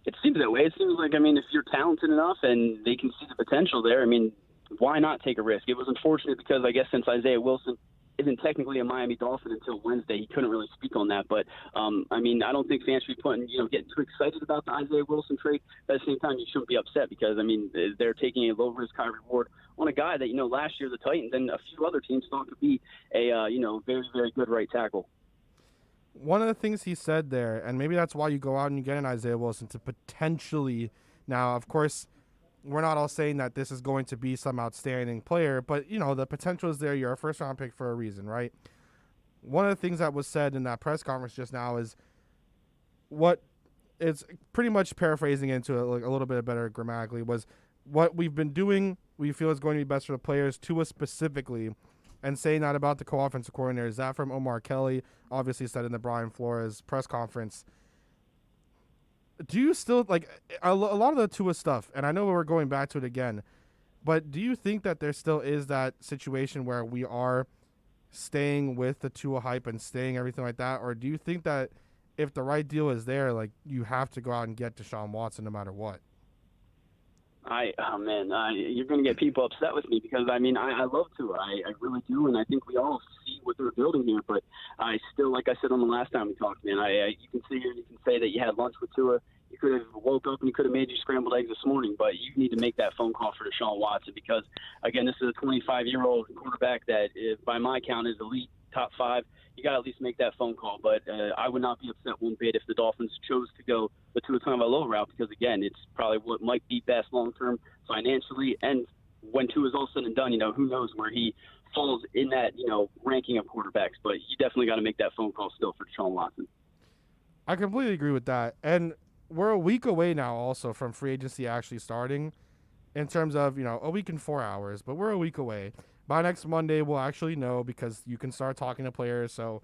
It seems that way. It seems like, I mean, if you're talented enough and they can see the potential there, I mean, why not take a risk? It was unfortunate because I guess since Isaiah Wilson isn't technically a Miami Dolphin until Wednesday, he couldn't really speak on that. But, I mean, I don't think fans should be getting too excited about the Isaiah Wilson trade. But at the same time, you shouldn't be upset because, I mean, they're taking a low-risk, high-reward on a guy that, last year the Titans and a few other teams thought could be a, very, very good right tackle. One of the things he said there, and maybe that's why you go out and you get an Isaiah Wilson to potentially, now, of course, we're not all saying that this is going to be some outstanding player, but, you know, the potential is there. You're a first-round pick for a reason, right? One of the things that was said in that press conference just now is what it's pretty much paraphrasing into it like a little bit better grammatically was what we've been doing we feel is going to be best for the players, Tua specifically, and saying that about the co-offensive coordinator. Is that from Omar Kelly, obviously said in the Brian Flores press conference. Do you still, like, a lot of the Tua stuff, and I know we're going back to it again, but do you think that there still is that situation where we are staying with the Tua hype and staying everything like that, or do you think that if the right deal is there, like, you have to go out and get Deshaun Watson no matter what? You're going to get people upset with me because, I love Tua. I really do, and I think we all see what they're building here. But I still, like I said on the last time we talked, man, you can sit here and you can say that you had lunch with Tua. You could have woke up and you could have made you scrambled eggs this morning, but you need to make that phone call for Deshaun Watson because, again, this is a 25-year-old quarterback that, by my count, is elite, top 5. You got to at least make that phone call. But I would not be upset one bit if the Dolphins chose to go the Tua Tagovailoa route because, again, it's probably what might be best long-term financially. And when Tua is all said and done, you know, who knows where he falls in that, you know, ranking of quarterbacks. But you definitely got to make that phone call still for Deshaun Watson. I completely agree with that. And we're a week away now also from free agency actually starting in terms of, you know, a week and 4 hours. But we're a week away. By next Monday, we'll actually know because you can start talking to players. So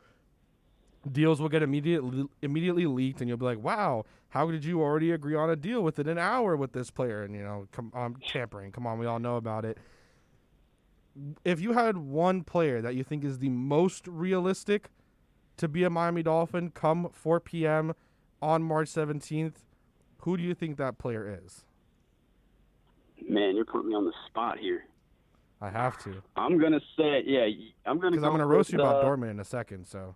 deals will get immediately leaked, and you'll be like, wow, how did you already agree on a deal within an hour with this player? And, you know, tampering. Come on, we all know about it. If you had one player that you think is the most realistic to be a Miami Dolphin come 4 p.m. on March 17th, who do you think that player is? Man, you're putting me on the spot here. I have to. I'm going to say, I'm going to because I'm going to roast you about Dortmund in a second, so.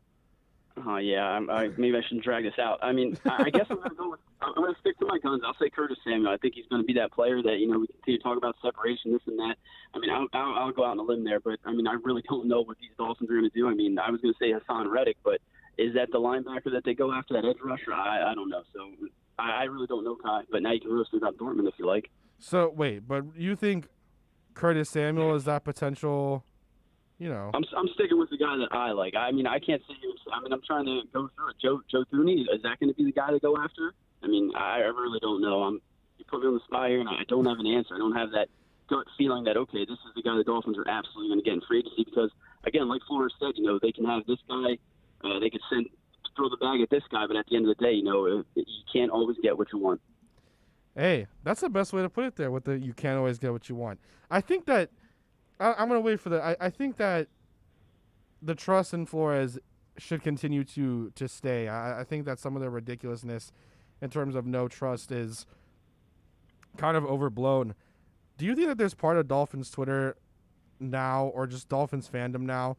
Oh, yeah, maybe I shouldn't drag this out. I guess I'm going to stick to my guns. I'll say Curtis Samuel. I think he's going to be that player that, you know, we continue to talk about separation, this and that. I'll go out on a limb there, but, I really don't know what these Dolphins are going to do. I was going to say Hassan Reddick, but is that the linebacker that they go after, that edge rusher? I don't know. So I really don't know, Kai, but now you can roast me about Dortmund if you like. So, wait, but you think Curtis Samuel is that potential, you know? I'm sticking with the guy that I like. I can't see you. I'm trying to go through it. Joe Thuney, is that going to be the guy to go after? I really don't know. You put me on the spot here, and I don't have an answer. I don't have that gut feeling that, okay, this is the guy the Dolphins are absolutely going to get in free agency because, again, like Flores said, you know, they can have this guy. They could throw the bag at this guy, but at the end of the day, you know, you can't always get what you want. Hey, that's the best way to put it there. You can't always get what you want. I think that I'm going to wait for I think that the trust in Flores should continue to stay. I think that some of the ridiculousness in terms of no trust is kind of overblown. Do you think that there's part of Dolphins Twitter now or just Dolphins fandom now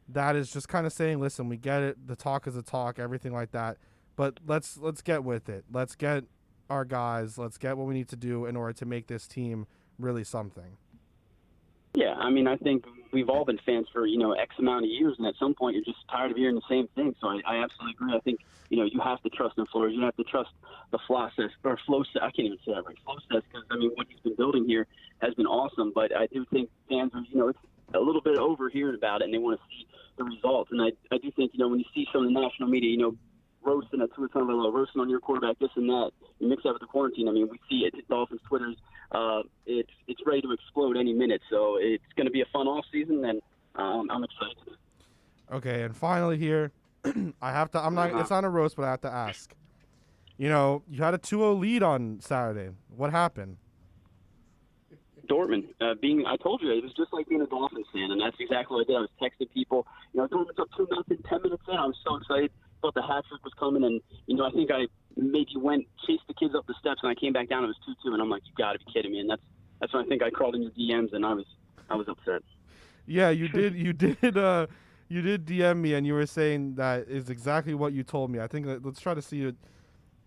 that is just kind of saying, listen, we get it. The talk is a talk, everything like that. But let's get with it. Let's get our guys. Let's get what we need to do in order to make this team really something. Yeah, I think we've all been fans for, you know, X amount of years, and at some point you're just tired of hearing the same thing. So I absolutely agree. I think, you know, you have to trust in Flores. You have to trust the flow process. I can't even say that right. Flow process, because, what he's been building here has been awesome. But I do think fans are, you know, it's a little bit over hearing about it, and they want to see the results. And I do think, you know, when you see some of the national media, you know, roasting at Tua Tagovailoa, roasting on your quarterback, this and that, you mix that with the quarantine. We see it. Dolphins Twitter's it's ready to explode any minute. So it's going to be a fun off season, and I'm excited. Okay, and finally here, I have to. I'm not. It's not a roast, but I have to ask. You know, you had a 2-0 lead on Saturday. What happened? Dortmund, I told you, it was just like being a Dolphins fan, and that's exactly what I did. I was texting people, you know, Dortmund's up 2-0, 10 minutes in. I was so excited. Thought the hat trick was coming, and, you know, I think I maybe chased the kids up the steps, and I came back down. It was 2-2, and I'm like, you got to be kidding me. And that's when I think I crawled in your DMs, and I was upset. Yeah, you did. You did DM me, and you were saying that is exactly what you told me. I think let's try to see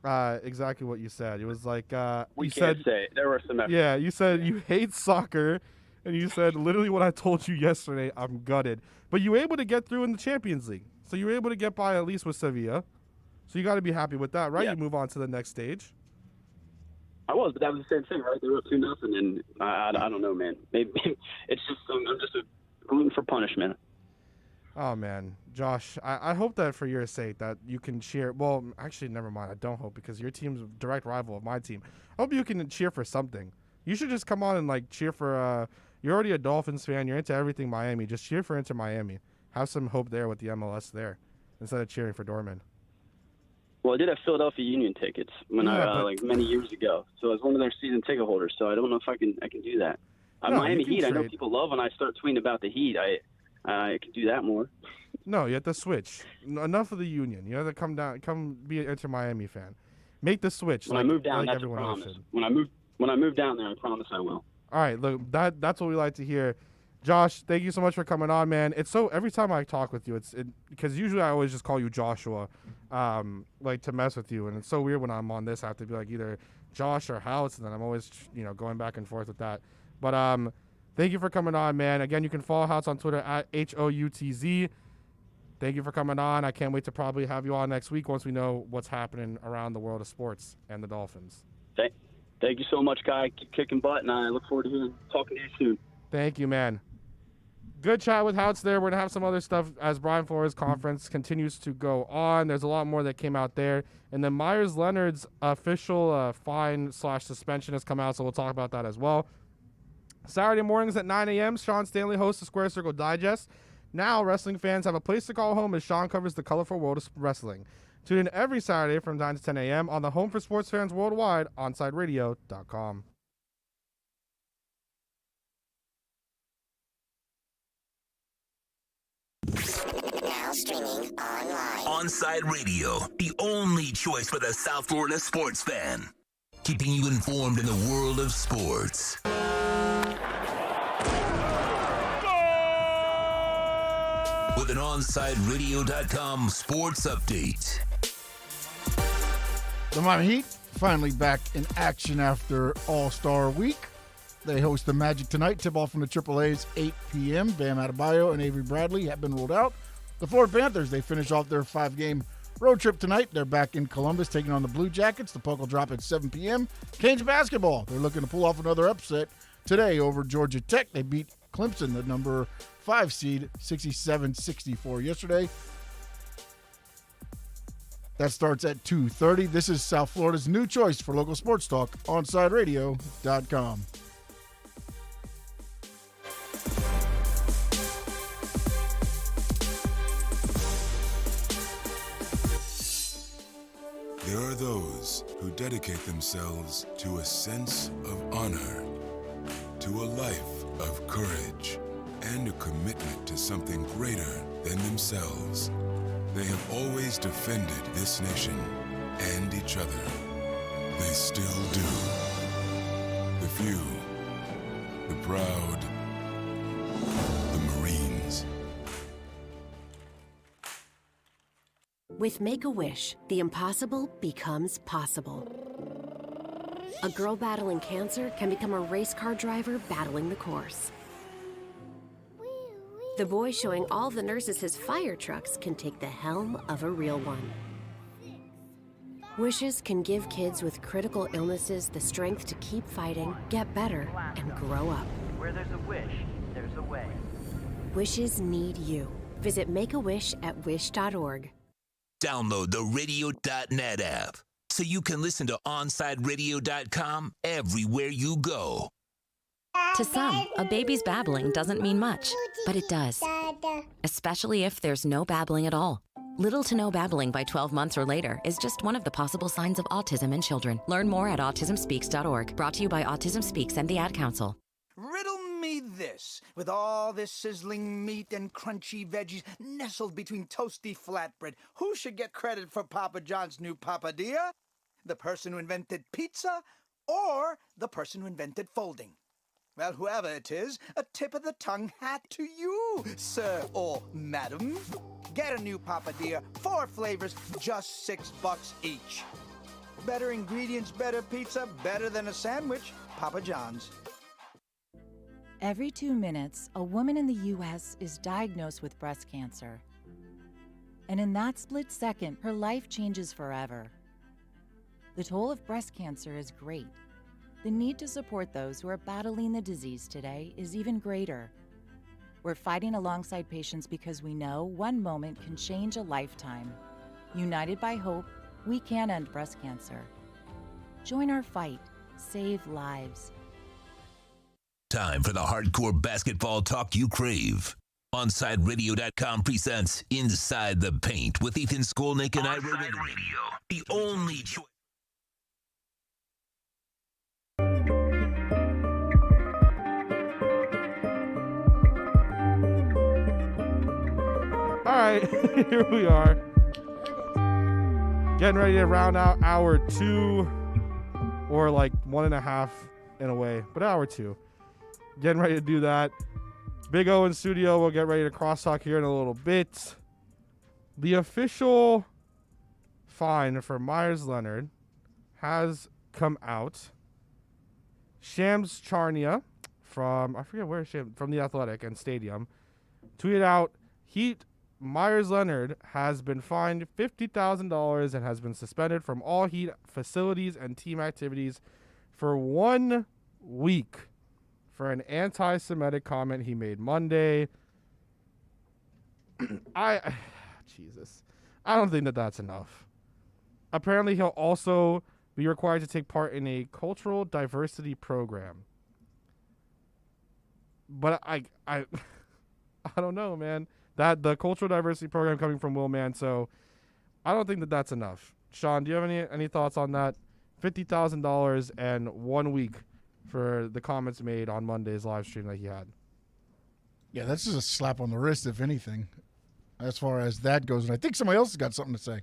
exactly what you said. It was like we can't say there were some. Yeah, you said you hate soccer, and you said literally what I told you yesterday. I'm gutted, but you were able to get through in the Champions League, so you were able to get by at least with Sevilla. So you got to be happy with that, right? Yeah. You move on to the next stage. I was, but that was the same thing, right? They were up 2-0, and I don't know, man. Maybe it's just I'm just a gluten for punishment. Oh, man. Josh, I hope that for your sake that you can cheer. Well, actually, never mind. I don't hope, because your team's a direct rival of my team. I hope you can cheer for something. You should just come on and, like, cheer for you're already a Dolphins fan. You're into everything Miami. Just cheer for Inter Miami. Have some hope there with the MLS there instead of cheering for Dortmund. Well, I did have Philadelphia Union tickets when like many years ago. So I was one of their season ticket holders. So I don't know if I can do that. No, Miami you can Heat, I know trade. people love when I start tweeting about the Heat. I can do that more. No, you have to switch. Enough of the Union. You have to come be an Inter Miami fan. Make the switch. When like, I move down, like that's a everyone else promise. should. When I move down there, I promise I will. All right, look, that's what we like to hear. Josh, thank you so much for coming on, man. It's so every time I talk with you, because usually I always just call you Joshua, like to mess with you, and it's so weird when I'm on this. I have to be like either Josh or House, and then I'm always going back and forth with that. But thank you for coming on, man. Again, you can follow House on Twitter at HOUTZ. Thank you for coming on. I can't wait to probably have you on next week once we know what's happening around the world of sports and the Dolphins. Thank you so much, Guy. Keep kicking butt, and I look forward to talking to you soon. Thank you, man. Good chat with Houts there. We're going to have some other stuff as Brian Flores' conference continues to go on. There's a lot more that came out there. And then Myers-Leonard's official fine/suspension has come out, so we'll talk about that as well. Saturday mornings at 9 a.m., Sean Stanley hosts the Square Circle Digest. Now, wrestling fans have a place to call home as Sean covers the colorful world of wrestling. Tune in every Saturday from 9 to 10 a.m. on the home for sports fans worldwide, OnsideRadio.com. Now streaming online. Onside Radio, the only choice for the South Florida sports fan. Keeping you informed in the world of sports. With an OnsideRadio.com sports update. The Miami Heat finally back in action after All-Star Week. They host the Magic tonight. Tip-off from the AAA's 8 p.m. Bam Adebayo and Avery Bradley have been ruled out. The Florida Panthers, they finish off their 5-game road trip tonight. They're back in Columbus taking on the Blue Jackets. The puck will drop at 7 p.m. Canes basketball, they're looking to pull off another upset today over Georgia Tech. They beat Clemson, the number 5 seed, 67-64 yesterday. That starts at 2:30. This is South Florida's new choice for local sports talk, OnsideRadio.com. There are those who dedicate themselves to a sense of honor, to a life of courage, and a commitment to something greater than themselves. They have always defended this nation and each other. They still do. The few, the proud, the Marines. With Make-A-Wish, the impossible becomes possible. A girl battling cancer can become a race car driver battling the course. The boy showing all the nurses his fire trucks can take the helm of a real one. Wishes can give kids with critical illnesses the strength to keep fighting, get better, and grow up. Where there's a wish, there's a way. Wishes need you. Visit Make-A-Wish at wish.org. Download the radio.net app so you can listen to OnsideRadio.com everywhere you go. To some, a baby's babbling doesn't mean much, but it does. Especially if there's no babbling at all. Little to no babbling by 12 months or later is just one of the possible signs of autism in children. Learn more at autismspeaks.org. Brought to you by Autism Speaks and the Ad Council. Riddle me this. With all this sizzling meat and crunchy veggies nestled between toasty flatbread, who should get credit for Papa John's new papadilla? The person who invented pizza or the person who invented folding? Well, whoever it is, a tip of the tongue hat to you, sir or madam. Get a new papadilla, 4 flavors, just $6 each. Better ingredients, better pizza, better than a sandwich. Papa John's. Every 2 minutes, a woman in the U.S. is diagnosed with breast cancer. And in that split second, her life changes forever. The toll of breast cancer is great, the need to support those who are battling the disease today is even greater. We're fighting alongside patients because we know one moment can change a lifetime. United by hope, we can end breast cancer. Join our fight. Save lives. Time for the hardcore basketball talk you crave. OnSideRadio.com presents Inside the Paint with Ethan Skolnick and Ira Radio. The only choice. All right, here we are. Getting ready to round out hour 2, or like 1.5 in a way, but hour 2. Getting ready to do that. Big O in studio. We'll get ready to crosstalk here in a little bit. The official fine for Myers Leonard has come out. Shams Charania from, I forget where, from The Athletic and Stadium, tweeted out, Myers Leonard has been fined $50,000 and has been suspended from all Heat facilities and team activities for 1 week for an anti-Semitic comment he made Monday. Jesus. I don't think that that's enough. Apparently, he'll also be required to take part in a cultural diversity program. But I don't know, man. That the cultural diversity program coming from Will Manso, I don't think that that's enough. Sean, do you have any thoughts on that? $50,000 and 1 week for the comments made on Monday's live stream that he had. Yeah, that's just a slap on the wrist, if anything, as far as that goes. And I think somebody else has got something to say.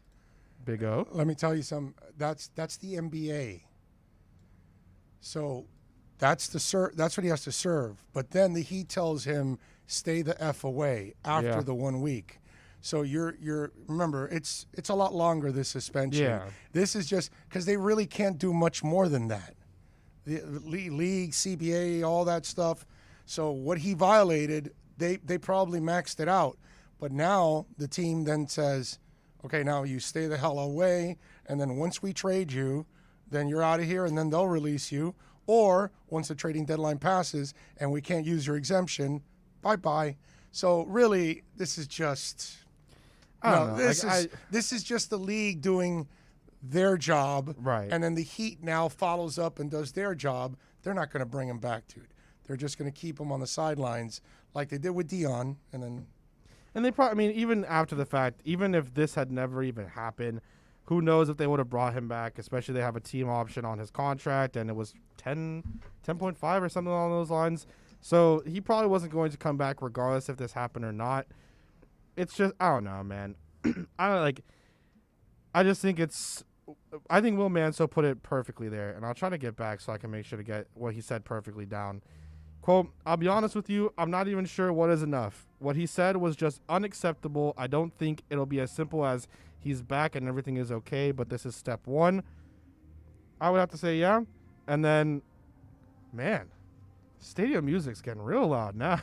Big O. Let me tell you something. That's the NBA. So that's what he has to serve. But then the Heat tells him, stay the F away after the 1 week. So you're remember, it's a lot longer, this suspension. Yeah. This is just because they really can't do much more than that. The league, CBA, all that stuff. So what he violated, they probably maxed it out. But now the team then says, okay, now you stay the hell away, and then once we trade you, then you're out of here, and then they'll release you. Or once the trading deadline passes and we can't use your exemption, bye-bye. So really, this is just this is just the league doing their job. Right. And then the Heat now follows up and does their job. They're not going to bring him back, dude. They're just going to keep him on the sidelines like they did with Dion. And they probably, I mean, even after the fact, even if this had never even happened, who knows if they would have brought him back, especially they have a team option on his contract, and it was 10.5 or something along those lines. So he probably wasn't going to come back regardless if this happened or not. It's just, I don't know, man. I think Will Manso put it perfectly there, and I'll try to get back so I can make sure to get what he said perfectly down. Quote, I'll be honest with you, I'm not even sure what is enough. What he said was just unacceptable. I don't think it'll be as simple as he's back and everything is okay, but this is step one. I would have to say, yeah. And then, man, stadium music's getting real loud now.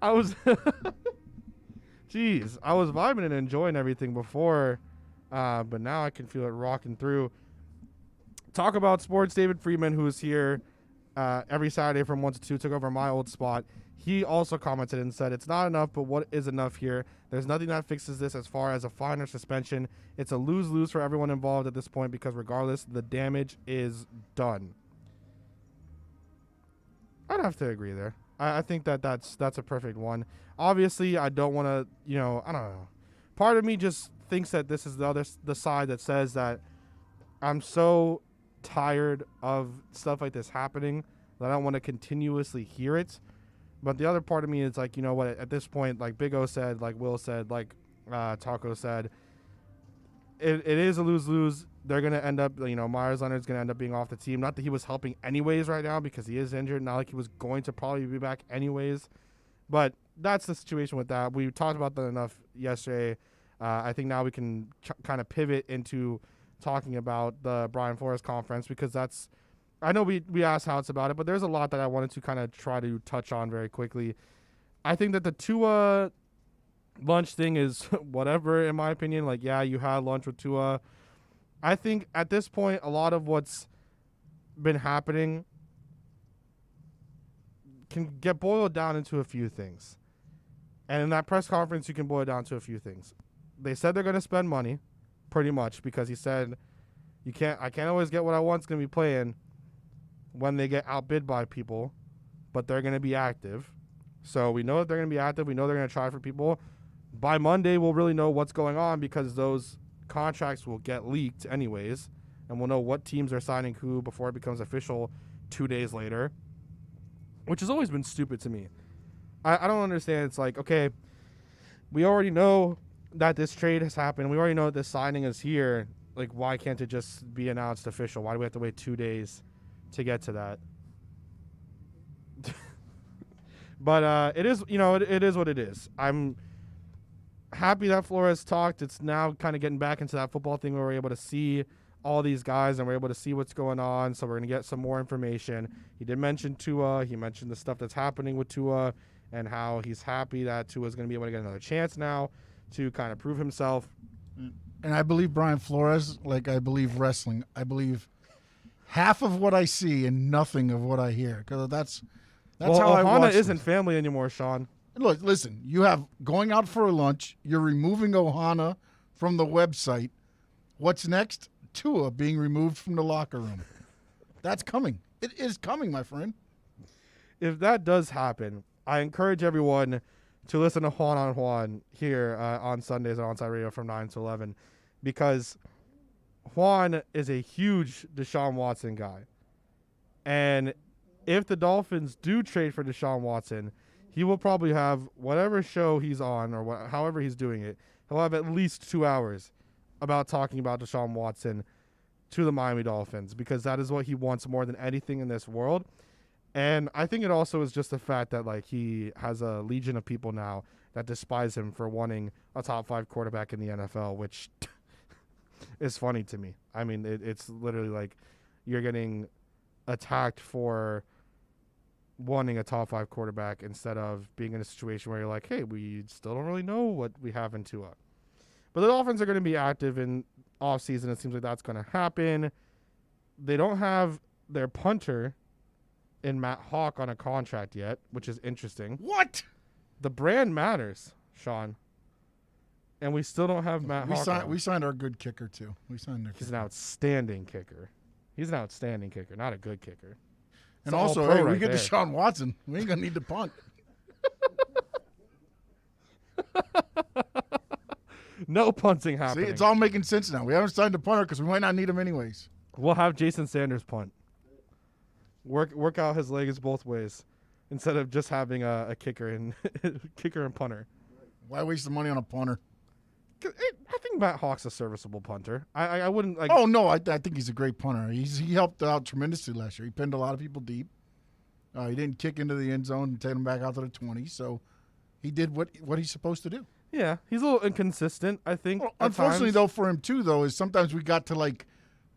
I was vibing and enjoying everything before, but now I can feel it rocking through. Talk about sports. David Friedman, who is here every Saturday from 1 to 2, took over my old spot. He also commented and said, it's not enough, but what is enough here? There's nothing that fixes this as far as a fine or suspension. It's a lose-lose for everyone involved at this point because regardless, the damage is done. I'd have to agree there. I think that's a perfect one. Obviously, I don't want to, I don't know. Part of me just thinks that this is the side that says that I'm so tired of stuff like this happening that I don't want to continuously hear it. But the other part of me is like, you know what, at this point, like Big O said, like Will said, like Taco said, it is a lose-lose. They're going to end up, Myers Leonard's going to end up being off the team. Not that he was helping anyways right now because he is injured. Not like he was going to probably be back anyways. But that's the situation with that. We talked about that enough yesterday. I think now we can kind of pivot into talking about the Brian Flores conference because that's – I know we asked how it's about it, but there's a lot that I wanted to kind of try to touch on very quickly. I think that the Tua lunch thing is whatever, in my opinion. Like, yeah, you had lunch with Tua. I think at this point, a lot of what's been happening can get boiled down into a few things. And in that press conference, you can boil it down to a few things. They said they're going to spend money, pretty much, because he said, I can't always get what I want's going to be playing when they get outbid by people, but they're going to be active. So we know that they're going to be active. We know they're going to try for people. By Monday, we'll really know what's going on because those contracts will get leaked anyways, and we'll know what teams are signing who before it becomes official 2 days later, which has always been stupid to me. I don't understand. It's like, okay, we already know that this trade has happened. We already know that this signing is here. Like, why can't it just be announced official? Why do we have to wait 2 days to get to that? But it is, it is what it is. I'm happy that Flores talked. It's now kind of getting back into that football thing where we're able to see all these guys and we're able to see what's going on. So we're going to get some more information. He did mention Tua. He mentioned the stuff that's happening with Tua and how he's happy that Tua is going to be able to get another chance now to kind of prove himself. And I believe Brian Flores, like I believe wrestling. I believe half of what I see and nothing of what I hear, because that's how I watch. Ohana isn't family anymore, Sean. Look, listen, you have going out for a lunch. You're removing Ohana from the website. What's next? Tua being removed from the locker room. That's coming. It is coming, my friend. If that does happen, I encourage everyone to listen to Juan on Juan here on Sundays on Onside Radio from 9 to 11, because Juan is a huge Deshaun Watson guy. And if the Dolphins do trade for Deshaun Watson, he will probably have whatever show he's on or however he's doing it, he'll have at least 2 hours about talking about Deshaun Watson to the Miami Dolphins, because that is what he wants more than anything in this world. And I think it also is just the fact that, like, he has a legion of people now that despise him for wanting a top 5 quarterback in the NFL, which is funny to me. I mean, it's literally like you're getting attacked for wanting a top 5 quarterback instead of being in a situation where you're like, hey, we still don't really know what we have in Tua. But the Dolphins are going to be active in offseason. It seems like that's going to happen. They don't have their punter in Matt Hawk on a contract yet, which is interesting. What? The brand matters, Sean. And we still don't have Matt Hawk. We signed our good kicker, too. He's an outstanding kicker. He's an outstanding kicker, not a good kicker. And also, hey, we get Deshaun Watson. We ain't going to need to punt. No punting happening. See, it's all making sense now. We haven't signed a punter because we might not need him anyways. We'll have Jason Sanders punt. Work out his legs both ways instead of just having a kicker and kicker and punter. Why waste the money on a punter? I think Matt Hawk's a serviceable punter. I wouldn't like. Oh no, I think he's a great punter. He helped out tremendously last year. He pinned a lot of people deep. He didn't kick into the end zone and take them back out to the 20. So he did what he's supposed to do. Yeah, he's a little inconsistent, I think. Well, unfortunately, though, for him too, though, is sometimes we got to like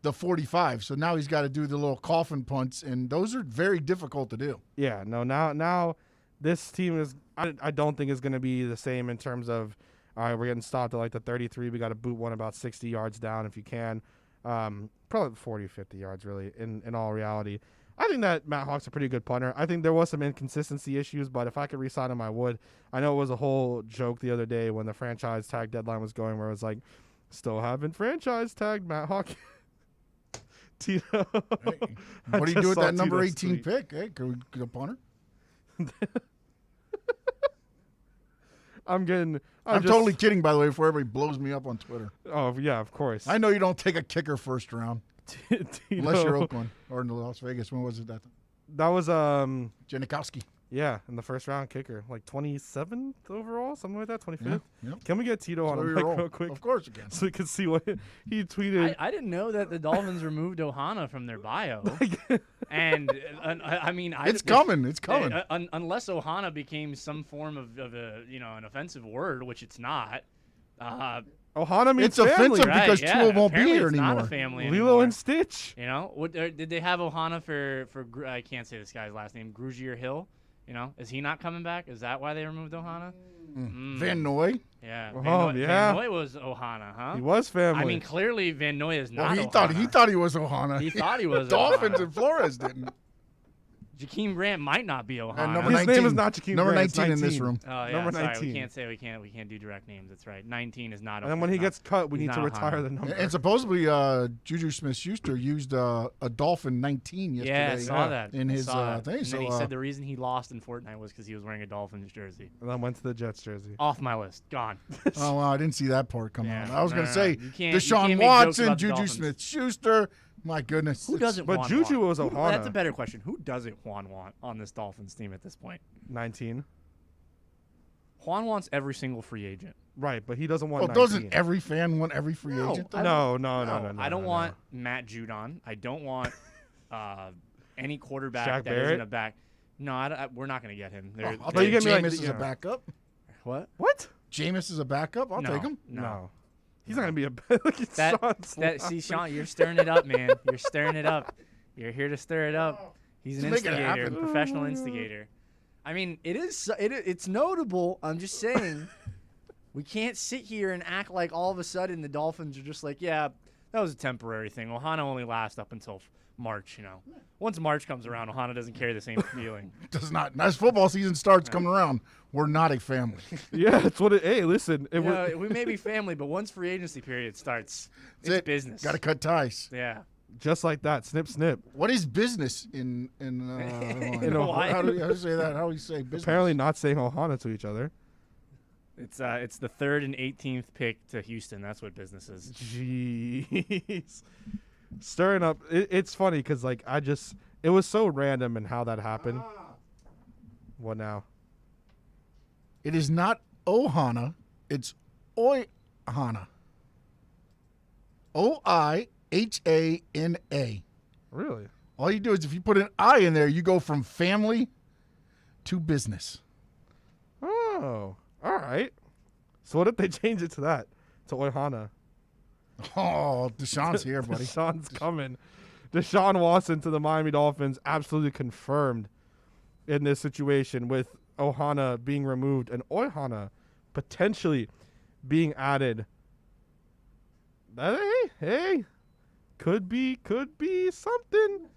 the 45. So now he's got to do the little coffin punts, and those are very difficult to do. Yeah, no, now this team is. I don't think is going to be the same in terms of. All right, we're getting stopped at like the 33. We got to boot one about 60 yards down if you can. Probably 40, 50 yards, really, in all reality. I think that Matt Hawk's a pretty good punter. I think there was some inconsistency issues, but if I could re-sign him, I would. I know it was a whole joke the other day when the franchise tag deadline was going where it was like, still haven't franchise tagged Matt Hawk. Tito. Hey, what do you do with that number 18 pick? Hey, can we get a punter? I'm totally kidding, by the way, before everybody blows me up on Twitter. Oh, yeah, of course. I know you don't take a kicker first round. Unless you're Oakland or in Las Vegas. When was it that? That was Janikowski. Yeah, in the first round kicker, like 27th overall, something like that, 25th. Yeah. Can we get Tito on him real quick? Of course you can. So we can see what he tweeted. I didn't know that the Dolphins removed Ohana from their bio. And I mean, it's coming. It's coming. Unless Ohana became some form of a an offensive word, which it's not. Ohana means it's offensive family, because right? Tua won't be here it's anymore. Not a family Lilo anymore. and Stitch. Did they have Ohana for I can't say this guy's last name, Grugier Hill? Is he not coming back? Is that why they removed Ohana? Van Noy. Yeah. Oh, yeah. Van Noy was Ohana, huh? He was family. I mean, clearly Van Noy is not. Well, he thought he was Ohana. He thought he was Dolphins Ohana. and Flores didn't. Jakeem Grant might not be Ohana. number His 19, name is not Jakeem number Grant. 19 It's in this room. Oh yeah, Number sorry, 19. we can't do direct names. That's right. 19 is not. And then when he gets cut, we he's need to not retire Ohana. the number. And supposedly, Juju Smith-Schuster used a Dolphin 19 yesterday. Yeah, I saw that. in his thing. thing. And So then he said the reason he lost in Fortnite was because he was wearing a Dolphins jersey. And then went to the Jets jersey. Off my list. Gone. oh, well, I didn't see that part come out. I was going to say You can't Deshaun make jokes Watson, about the Juju Dolphins. Smith-Schuster. My goodness. Who doesn't But Juan Juju want? was Who- Ohana. That's a better question. Who doesn't Juan want on this Dolphins team at this point? 19. Juan wants every single free agent. Right, but he doesn't want Well, 19. doesn't every fan want every free agent? though? No. I don't want Matt Judon. I don't want any quarterback Shaq that Barrett? isn't a back. No, we're not going to get him. I'll take Jameis as a backup. What? What? Jameis is a backup? I'll No, take him. No. He's not going to be a Look at Sean's See, Sean, you're stirring it up, man. You're stirring it up. You're here to stir it up. He's an Just make it instigator, happen. professional instigator. I mean, it's notable. I'm just saying, we can't sit here and act like all of a sudden the Dolphins are just like, yeah, that was a temporary thing. Ohana only lasts up until March, Once March comes around, Ohana doesn't carry the same feeling. Does not. As football season starts coming around, we're not a family. Yeah, that's what it. Hey, listen. We may be family, but once free agency period starts, it's business. Got to cut ties. Yeah. Just like that. Snip, snip. What is business in Ohio? How do you say that? How do you say business? Apparently not saying Ohana to each other. It's the 3rd and 18th pick to Houston. That's what business is. Jeez. Stirring up. It's funny because, it was so random and how that happened. What now? It is not Ohana. It's Oihana. Oihana. Really? All you do is if you put an I in there, you go from family to business. Oh, all right. So what if they change it to that? To Oihana? Oh, Deshaun's here, buddy. Deshaun's coming. Deshaun Watson to the Miami Dolphins, absolutely confirmed in this situation with Ohana being removed and Oihana potentially being added. Hey, could be something.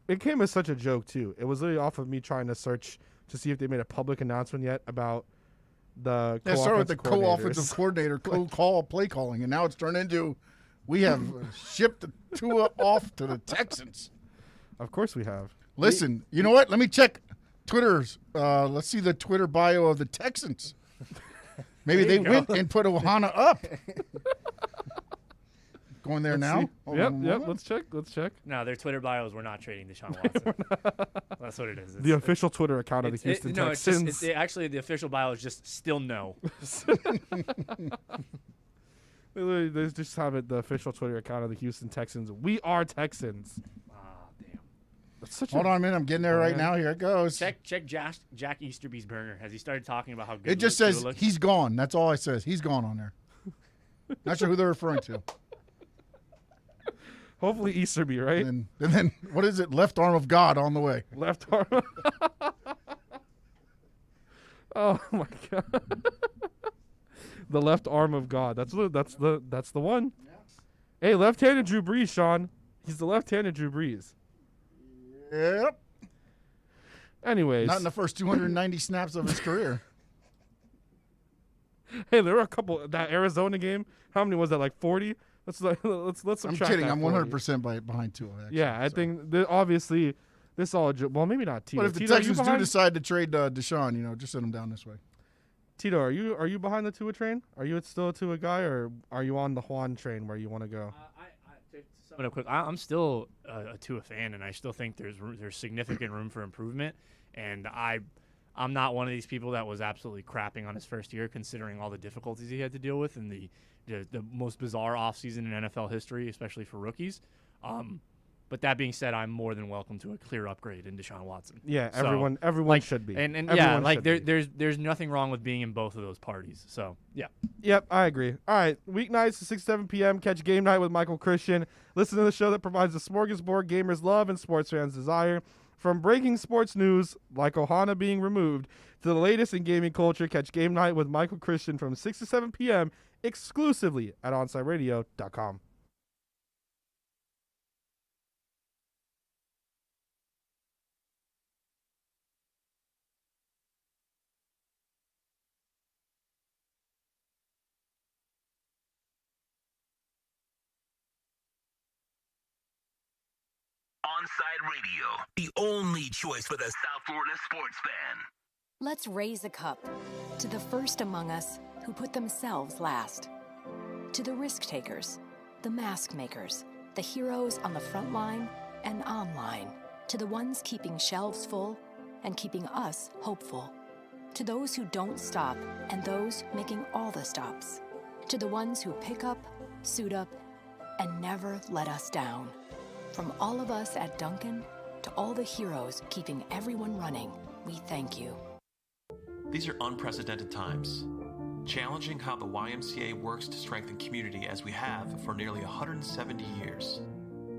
It came as such a joke too. It was literally off of me trying to search to see if they made a public announcement yet about the It started with the co-offensive co-offensive coordinator, co-call play calling, and now it's turned into we have shipped Tua off to the Texans. Of course we have. Listen, you know what? Let me check Twitter's. Let's see the Twitter bio of the Texans. Maybe they went and put Ohana up. Going there now? Yep. Let's check. No, their Twitter bios were not trading Deshaun Watson. That's what it is. The official Twitter account of the Houston Texans. Actually, the official bio is just still no. They just have it, the official Twitter account of the Houston Texans. We are Texans. Damn. That's such Hold on a minute. I'm getting there right now. Here it goes. Check Jack Easterby's burner. Has he started talking about how good It just Tua says looks? he's gone. That's all it says. He's gone on there. Not sure who they're referring to. Hopefully Easterby, right? And then what is it? Left arm of God on the way. Left arm. Oh my God. The left arm of God. That's the one. Yeah. Hey, left-handed Drew Brees, Sean. He's the left-handed Drew Brees. Yep. Anyways, not in the first 290 snaps of his career. Hey, there were a couple. That Arizona game. How many was that? Like 40. Let's subtract. I'm kidding. that I'm 40. 100% behind Tua. Actually, yeah, I think obviously this all. Well, maybe not Tito. But if the Tito, Texans do decide to trade Deshaun, just send him down this way. Tito, are you behind the Tua train? Are you still a Tua guy, or are you on the Juan train where you want to go? To sum it up quick, I'm still a Tua fan, and I still think there's significant room for improvement. And I'm not one of these people that was absolutely crapping on his first year, considering all the difficulties he had to deal with and the most bizarre offseason in NFL history, especially for rookies. But that being said, I'm more than welcome to a clear upgrade in Deshaun Watson. Yeah, everyone should be. And there's nothing wrong with being in both of those parties. So, yeah. Yep, I agree. All right, weeknights at 6, 7 p.m. Catch Game Night with Michael Christian. Listen to the show that provides the smorgasbord gamers love and sports fans desire. From breaking sports news, like Ohana being removed, to the latest in gaming culture, catch Game Night with Michael Christian from 6 to 7 p.m. exclusively at onsiteradio.com. Onside Radio, the only choice for the South Florida sports fan. Let's raise a cup to the first among us who put themselves last. To the risk takers, the mask makers, the heroes on the front line and online. To the ones keeping shelves full and keeping us hopeful. To those who don't stop and those making all the stops. To the ones who pick up, suit up, and never let us down. From all of us at Duncan to all the heroes keeping everyone running, we thank you. These are unprecedented times, challenging how the YMCA works to strengthen community as we have for nearly 170 years.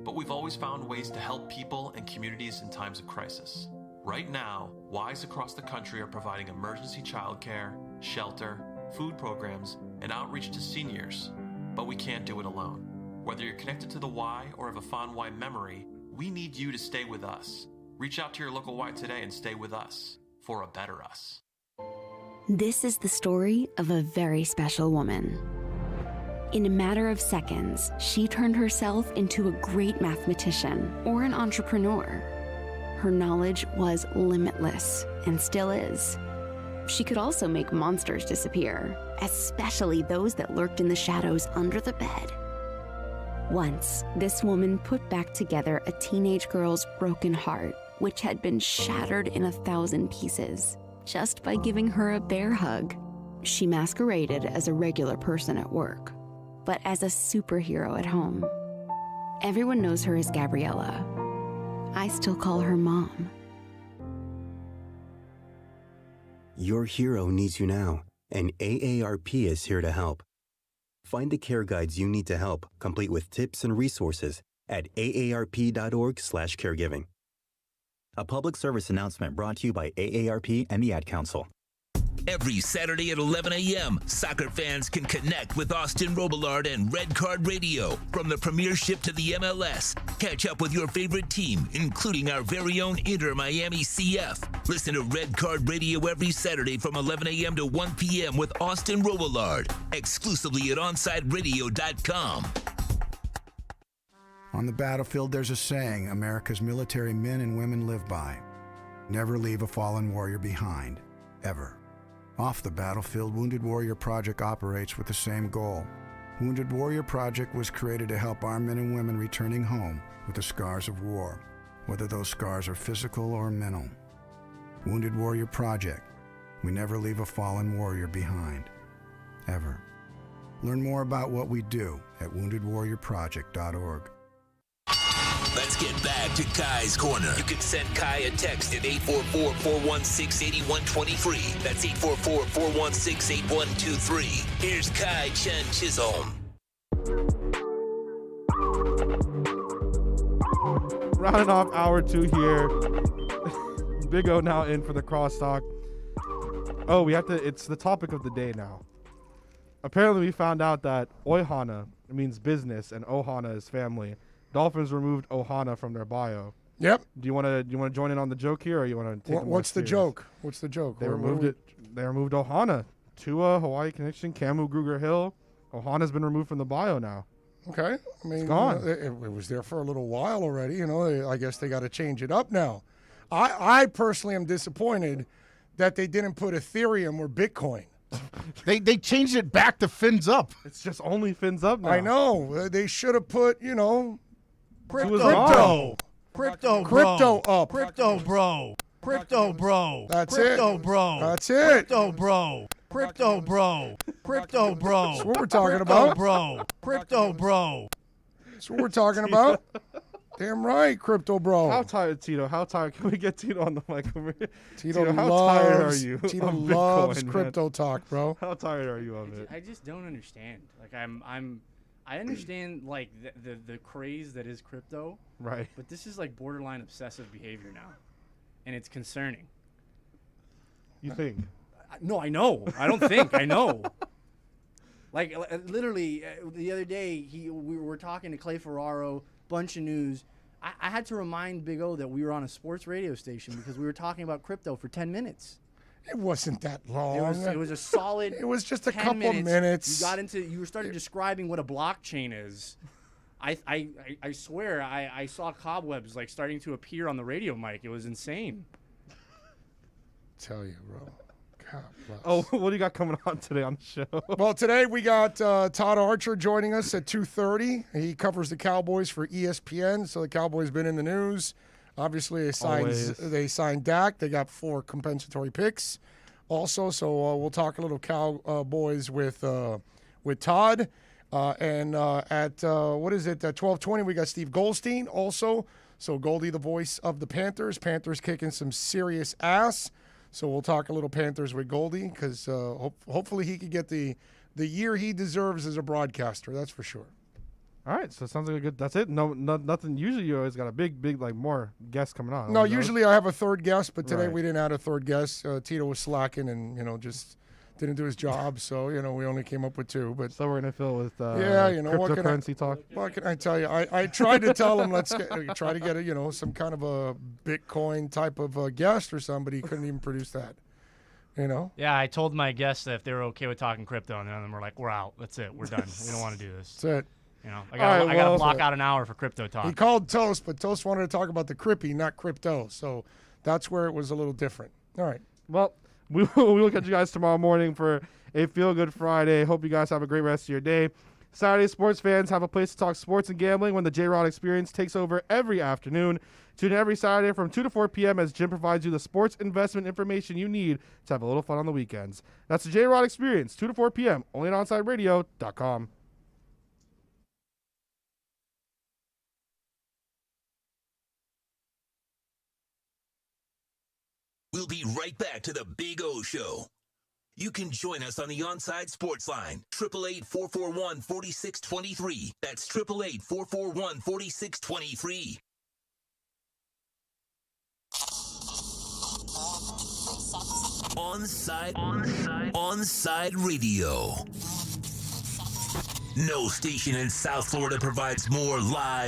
But we've always found ways to help people and communities in times of crisis. Right now, Ys across the country are providing emergency childcare, shelter, food programs, and outreach to seniors. But we can't do it alone. Whether you're connected to the Y or have a fond Y memory, we need you to stay with us. Reach out to your local Y today and stay with us for a better us. This is the story of a very special woman. In a matter of seconds, she turned herself into a great mathematician or an entrepreneur. Her knowledge was limitless and still is. She could also make monsters disappear, especially those that lurked in the shadows under the bed. Once, this woman put back together a teenage girl's broken heart, which had been shattered in 1,000 pieces, just by giving her a bear hug. She masqueraded as a regular person at work, but as a superhero at home. Everyone knows her as Gabriella. I still call her Mom. Your hero needs you now, and AARP is here to help. Find the care guides you need to help, complete with tips and resources at aarp.org/caregiving. A public service announcement brought to you by AARP and the Ad Council. Every Saturday at 11 a.m., soccer fans can connect with Austin Robillard and Red Card Radio. From the Premiership to the MLS, catch up with your favorite team, including our very own Inter Miami CF. Listen to Red Card Radio every Saturday from 11 a.m. to 1 p.m. with Austin Robillard, exclusively at OnSideRadio.com. On the battlefield, there's a saying America's military men and women live by. Never leave a fallen warrior behind, ever. Off the battlefield, Wounded Warrior Project operates with the same goal. Wounded Warrior Project was created to help our men and women returning home with the scars of war, whether those scars are physical or mental. Wounded Warrior Project. We never leave a fallen warrior behind, ever. Learn more about what we do at woundedwarriorproject.org. Let's get back to Kai's Corner. You can send Kai a text at 844-416-8123. That's 844-416-8123. Here's Kai Chen Chisholm. Rounding off hour 2 here. Big O now in for the crosstalk. Oh, it's the topic of the day now. Apparently we found out that Ohana means business and Ohana is family. Dolphins removed Ohana from their bio. Yep. Do you want to join in on the joke here, or you want to take? What's the joke? What's the joke? They removed it. They removed Ohana. Tua, Hawaii Connection, Camu, Gruger Hill. Ohana's been removed from the bio now. Okay. I mean, it's gone. It was there for a little while already. I guess they got to change it up now. I personally am disappointed that they didn't put Ethereum or Bitcoin. They changed it back to fins up. It's just only fins up now. I know. They should have put, Crypto up. Crypto bro. That's Crypto it. bro. That's it. Crypto bro. Crypto bro. Crypto bro. That's what we're talking about. Crypto bro. That's what we're talking about. Damn right, Crypto bro. How tired, Tito? How tired? Can we get Tito on the mic over here? Tito how loves, tired are you? Tito of loves Bitcoin, crypto man? talk, bro. How tired are you of it? I just don't understand. Like I understand like the craze that is crypto. Right. But this is like borderline obsessive behavior now. and it's concerning. You think? No, I know. I don't think. I know. Like, literally, the other day, we were talking to Clay Ferraro, bunch of news. I had to remind Big O that we were on a sports radio station because we were talking about crypto for 10 minutes. It wasn't that long. It was a solid. It was just a 10 couple minutes. You started describing what a blockchain is. I swear I saw cobwebs like starting to appear on the radio mic. It was insane. Tell you, bro. God bless. Oh, what do you got coming on today on the show? Well, today we got Todd Archer joining us at 2:30. He covers the Cowboys for ESPN, so the Cowboys been in the news. Obviously, they signed Dak. They got 4 compensatory picks also, so we'll talk a little Cowboys with Todd. And at 12:20, we got Steve Goldstein also. So Goldie, the voice of the Panthers. Panthers kicking some serious ass. So we'll talk a little Panthers with Goldie because hopefully he could get the year he deserves as a broadcaster. That's for sure. All right, so it sounds like a good. That's it. No, nothing. Usually you always got a big like more guests coming on. No, usually I have a third guest, but today we didn't have a third guest. Tito was slacking and just didn't do his job, so we only came up with 2. But so we're gonna fill with cryptocurrency talk. What can I tell you? I tried to tell him try to get some kind of a Bitcoin type of guest or somebody. He couldn't even produce that. Yeah, I told my guests that if they were okay with talking crypto, and then we're like, we're out. That's it. We're done. We don't want to do this. That's it. I got to block out an hour for crypto talk. He called Toast, but Toast wanted to talk about the Crippy, not crypto. So that's where it was a little different. All right. Well, we will catch you guys tomorrow morning for a Feel Good Friday. Hope you guys have a great rest of your day. Saturday sports fans have a place to talk sports and gambling when the J-Rod Experience takes over every afternoon. Tune in every Saturday from 2 to 4 p.m. as Jim provides you the sports investment information you need to have a little fun on the weekends. That's the J-Rod Experience, 2 to 4 p.m., only on OnSideRadio.com. We'll be right back to the Big O Show. You can join us on the Onside Sports Line, 888-441-4623. That's 888-441-4623. Onside Radio. No station in South Florida provides more live